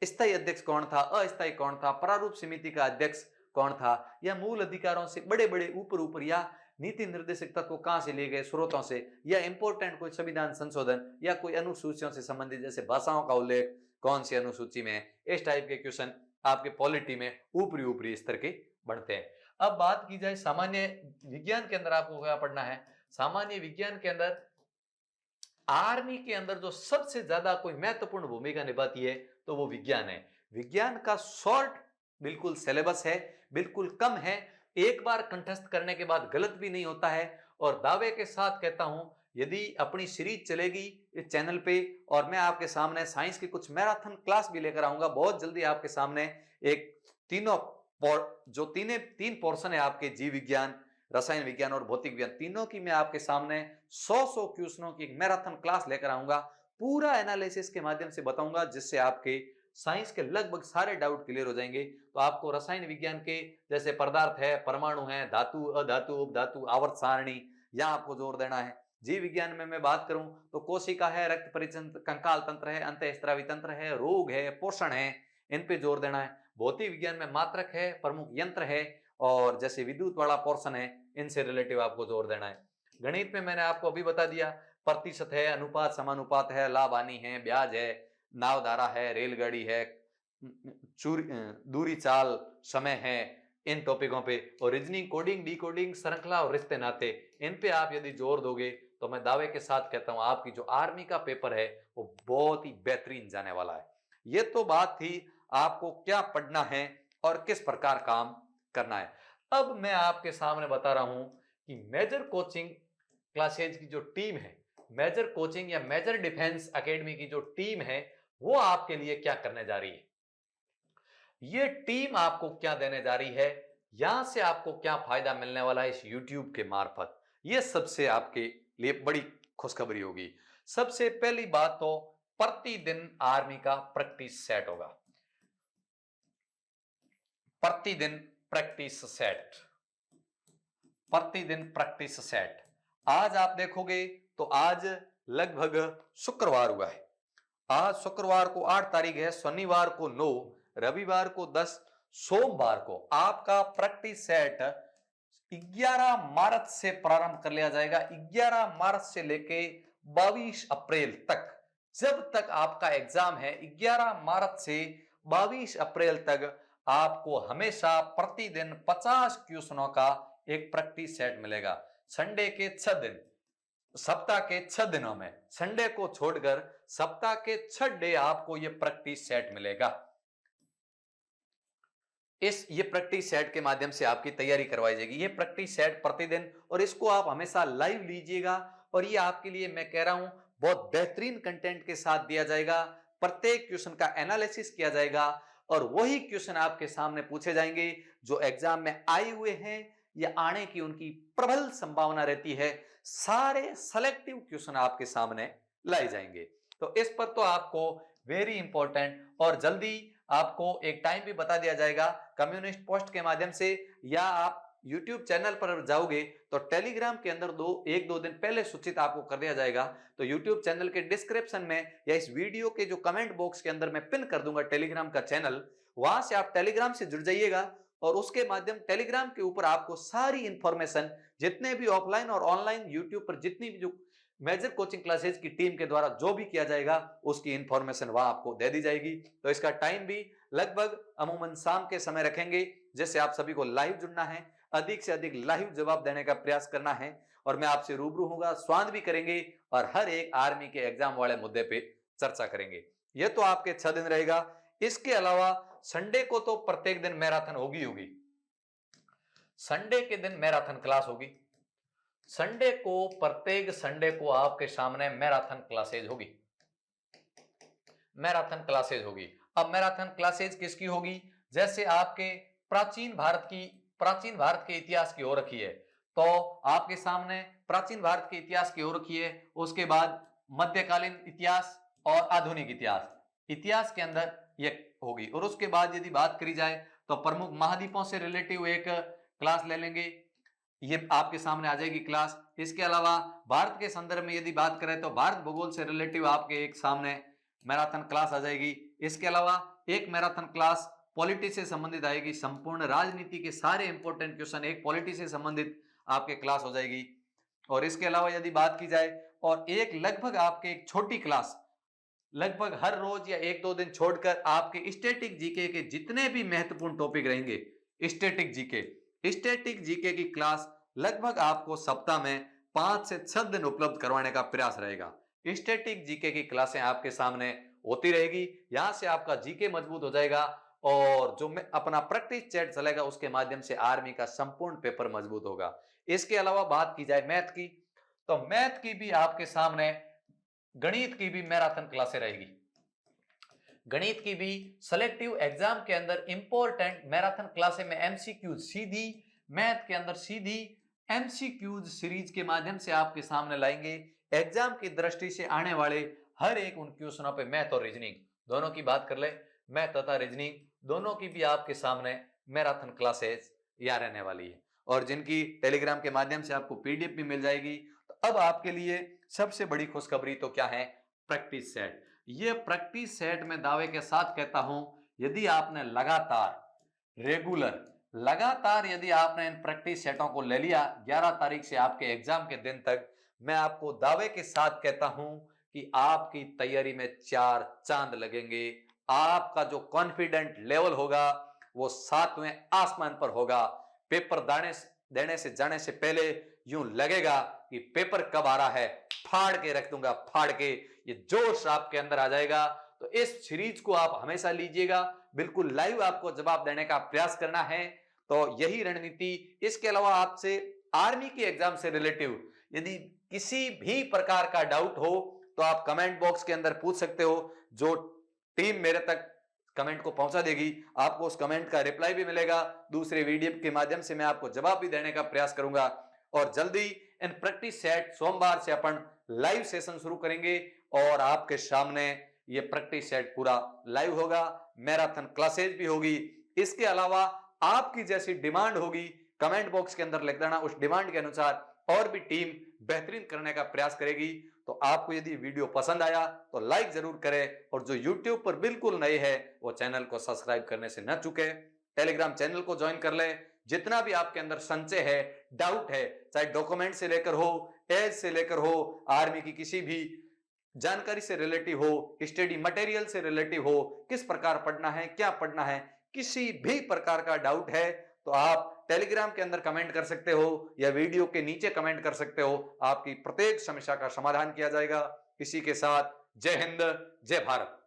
स्थायी अध्यक्ष कौन था, अस्थायी कौन था, प्रारूप समिति का अध्यक्ष कौन था, या मूल अधिकारों से बड़े बड़े ऊपर ऊपर या नीति निर्देशक तत्व कहां से लिए गए स्रोतों से, या इंपॉर्टेंट कोई संविधान संशोधन या कोई अनुसूचियों से संबंधित जैसे भाषाओं का उल्लेख कौन सी अनुसूची में है, इस टाइप के क्वेश्चन आपके पॉलिटी में ऊपरी ऊपरी स्तर के बढ़ते हैं। अब बात की जाए सामान्य विज्ञान के अंदर आपको क्या पढ़ना है। सामान्य विज्ञान के अंदर आर्मी के अंदर जो सबसे ज्यादा कोई महत्वपूर्ण भूमिका निभाती है तो वो विज्ञान है। विज्ञान का शॉर्ट बिल्कुल सिलेबस है, बिल्कुल कम है, एक बार कंठस्थ करने के बाद गलत भी नहीं होता है। और दावे के साथ कहता हूं, यदि अपनी सीरीज चलेगी इस चैनल पे और मैं आपके सामने साइंस की कुछ मैराथन क्लास भी लेकर आऊंगा बहुत जल्दी आपके सामने, एक तीनों जो तीन पोर्शन है आपके, जीव विज्ञान, रसायन विज्ञान और भौतिक विज्ञान, तीनों की मैं आपके सामने 100 क्वेश्चनों की एक मैराथन क्लास लेकर आऊंगा, पूरा एनालिसिस के माध्यम से बताऊंगा, जिससे आपके साइंस के लगभग सारे डाउट क्लियर हो जाएंगे। तो आपको रसायन विज्ञान के जैसे पदार्थ है, परमाणु है, धातु, अधातु, उपधातु, आवर्त सारणी, यहां आपको जोर देना है। जीव विज्ञान में मैं बात करूं तो कोशिका है, रक्त परितंत्र, कंकाल तंत्र है, अंतःस्रावी तंत्र है, रोग है, पोषण है, इन पे जोर देना है। भौतिक विज्ञान में मात्रक है, प्रमुख यंत्र है और जैसे विद्युत वाला पोर्शन है, इनसे रिलेटिव आपको जोर देना है। गणित में मैंने आपको अभी बता दिया, प्रतिशत है, अनुपात समानुपात है, लाभ हानि है, ब्याज है, नाव धारा है, रेलगाड़ी है, दूरी चाल, समय है, इन टॉपिकों पे। और रीजनिंग, कोडिंग, डिकोडिंग, श्रृंखला और रिश्ते नाते, इन पे आप यदि जोर दोगे तो मैं दावे के साथ कहता हूं आपकी जो आर्मी का पेपर है वो बहुत ही बेहतरीन जाने वाला है। ये तो बात थी आपको क्या पढ़ना है और किस प्रकार काम करना है। अब मैं आपके सामने बता रहा हूं कि मेजर कोचिंग क्लासेज की जो टीम है, मेजर कोचिंग या मेजर डिफेंस एकेडमी की जो टीम है, वो आपके लिए क्या करने जा रही है। ये टीम आपको क्या देने जा रही है, यहां से आपको क्या फायदा मिलने वाला है इस YouTube के मार्फत, ये सबसे आपके लिए बड़ी खुशखबरी होगी। सबसे पहली बात तो प्रतिदिन आर्मी का प्रैक्टिस सेट होगा, प्रतिदिन प्रैक्टिस सेट, प्रतिदिन प्रैक्टिस सेट। आज आप देखोगे तो आज लगभग शुक्रवार हुआ है, आज शुक्रवार को 8 तारीख है, शनिवार को 9, रविवार को 10, सोमवार को आपका प्रैक्टिस सेट 11 मार्च से प्रारंभ कर लिया जाएगा। 11 मार्च से लेके 22 अप्रैल तक, जब तक आपका एग्जाम है, 11 मार्च से 22 अप्रैल तक आपको हमेशा प्रतिदिन 50 क्वेश्चनों का एक प्रैक्टिस सेट मिलेगा। संडे के 6 दिन, सप्ताह के 6 दिनों में संडे को छोड़कर सप्ताह के 6 डे आपको यह प्रैक्टिस सेट मिलेगा। ये प्रैक्टिस सेट के माध्यम से आपकी तैयारी करवाई जाएगी। ये प्रैक्टिस सेट प्रतिदिन, और इसको आप हमेशा लाइव लीजिएगा, और ये आपके लिए मैं कह रहा हूं बहुत बेहतरीन कंटेंट के साथ दिया जाएगा। प्रत्येक क्वेश्चन का एनालिसिस किया जाएगा और वही क्वेश्चन आपके सामने पूछे जाएंगे जो एग्जाम में आए हुए हैं या आने की उनकी प्रबल संभावना रहती है। सारे सेलेक्टिव क्वेश्चन आपके सामने लाए जाएंगे। तो इस पर तो आपको वेरी इंपॉर्टेंट, और जल्दी आपको एक टाइम भी बता दिया जाएगा कम्युनिस्ट पोस्ट के माध्यम से, या आप YouTube चैनल पर जाओगे तो टेलीग्राम के अंदर 1-2 दिन पहले सूचित आपको कर दिया जाएगा। तो YouTube चैनल के डिस्क्रिप्शन में या इस वीडियो के जो कमेंट बॉक्स के अंदर मैं पिन कर दूंगा टेलीग्राम का चैनल, वहां से आप टेलीग्राम से जुड़ जाइएगा और उसके माध्यम टेलीग्राम के ऊपर आपको सारी इंफॉर्मेशन, जितने भी ऑफलाइन और ऑनलाइन यूट्यूब पर जितनी भी जो मेजर कोचिंग क्लासेज की टीम के द्वारा जो भी किया जाएगा उसकी इंफॉर्मेशन वहां आपको दे दी जाएगी। तो इसका टाइम भी लगभग अमूमन शाम के समय रखेंगे, जिससे आप सभी को लाइव जुड़ना है, अधिक से अधिक लाइव जवाब देने का प्रयास करना है, और मैं आपसे रूबरू होगा, स्वाद भी करेंगे और हर एक आर्मी के एग्जाम वाले मुद्दे पे चर्चा करेंगे। यह तो आपके 6 दिन रहेगा। इसके अलावा संडे को तो प्रत्येक दिन मैराथन होगी। संडे के दिन मैराथन क्लास होगी। संडे को, प्रत्येक संडे को आपके सामने मैराथन क्लासेज होगी, मैराथन क्लासेज होगी। अब मैराथन क्लासेज किसकी होगी, जैसे आपके प्राचीन भारत के इतिहास की हो रखी है, तो आपके सामने प्राचीन भारत के इतिहास की हो रखी है, उसके बाद मध्यकालीन इतिहास और आधुनिक इतिहास के अंदर यह होगी, और उसके बाद यदि बात करी जाए तो प्रमुख महाद्वीपों से रिलेटिव एक क्लास ले लेंगे, ये आपके सामने आ जाएगी क्लास। इसके अलावा भारत के संदर्भ में यदि बात करें तो भारत भूगोल से रिलेटिव आपके एक सामने मैराथन क्लास आ जाएगी। इसके अलावा एक मैराथन क्लास पॉलिटी से संबंधित आएगी, संपूर्ण राजनीति के सारे इंपॉर्टेंट क्वेश्चन एक पॉलिटी से संबंधित आपके क्लास हो जाएगी। और इसके अलावा यदि बात की जाए और एक लगभग आपके एक छोटी क्लास लगभग हर रोज या एक दो दिन छोड़कर आपके स्टैटिक जीके के जितने भी महत्वपूर्ण टॉपिक रहेंगे, स्टैटिक जीके की क्लास लगभग आपको सप्ताह में 5 से 6 दिन उपलब्ध करवाने का प्रयास रहेगा। स्टैटिक जीके की क्लासें आपके सामने होती रहेगी, यहां से आपका जीके मजबूत हो जाएगा और जो मैं अपना प्रैक्टिस चैट चलेगा उसके माध्यम से आर्मी का संपूर्ण पेपर मजबूत होगा। इसके अलावा बात की जाए मैथ की, तो मैथ की भी आपके सामने गणित की भी मैराथन क्लासें रहेगी। गणित की भी सेलेक्टिव एग्जाम के अंदर इंपॉर्टेंट मैराथन क्लासें में एमसीक्यूज सीधी मैथ के अंदर सीधी एमसीक्यूज सीरीज के माध्यम से आपके सामने लाएंगे। एग्जाम की दृष्टि से आने वाले हर एक उन क्वेश्चनों पे मैथ और रीजनिंग दोनों की बात कर ले, मैथ तथा रीजनिंग दोनों की भी आपके सामने मैराथन क्लासेस यहाँ रहने वाली है और जिनकी टेलीग्राम के माध्यम से आपको पीडीएफ भी मिल जाएगी। तो अब आपके लिए सबसे बड़ी खुशखबरी तो क्या है, प्रैक्टिस सेट। ये प्रैक्टिस सेट में दावे के साथ कहता हूं, यदि आपने लगातार यदि आपने इन प्रैक्टिस सेटों को ले लिया 11 तारीख से आपके एग्जाम के दिन तक, मैं आपको दावे के साथ कहता हूं कि आपकी तैयारी में 4 चांद लगेंगे। आपका जो कॉन्फिडेंट लेवल होगा वो 7वें आसमान पर होगा। पेपर देने से जाने से पहले यूं लगेगा कि पेपर कब आ रहा है, फाड़ के रख दूंगा, फाड़ के। ये जोश आपके अंदर आ जाएगा। तो इस सीरीज को आप हमेशा लीजिएगा, बिल्कुल लाइव आपको जवाब देने का प्रयास करना है। तो यही रणनीति। इसके अलावा आपसे आर्मी के एग्जाम से रिलेटिव यदि किसी भी प्रकार का डाउट हो तो आप कमेंट बॉक्स के अंदर पूछ सकते हो। जो टीम मेरे तक कमेंट को पहुंचा देगी आपको उस कमेंट का रिप्लाई भी मिलेगा, दूसरे वीडियो के माध्यम से मैं आपको जवाब भी देने का प्रयास करूंगा। और जल्दी इन प्रैक्टिस सेट सोमवार से अपन लाइव सेशन शुरू करेंगे और आपके सामने ये प्रैक्टिस सेट पूरा लाइव होगा, मैराथन क्लासेज भी होगी। इसके अलावा आपकी जैसी डिमांड होगी कमेंट बॉक्स के अंदर लिख देना, उस डिमांड के अनुसार और भी टीम बेहतरीन करने का प्रयास करेगी। तो आपको यदि वीडियो पसंद आया तो लाइक जरूर करें और जो यूट्यूब पर बिल्कुल नए हैं वो चैनल को सब्सक्राइब करने से न चूके। टेलीग्राम चैनल को ज्वाइन कर ले। जितना भी आपके अंदर संशय है, डाउट है, चाहे डॉक्यूमेंट से लेकर हो, एज से लेकर हो, आर्मी की किसी भी जानकारी से रिलेटिव हो, स्टडी मटेरियल से रिलेटिव हो, किस प्रकार पढ़ना है, क्या पढ़ना है, किसी भी प्रकार का डाउट है तो आप टेलीग्राम के अंदर कमेंट कर सकते हो या वीडियो के नीचे कमेंट कर सकते हो। आपकी प्रत्येक समस्या का समाधान किया जाएगा। इसी के साथ जय हिंद, जय भारत।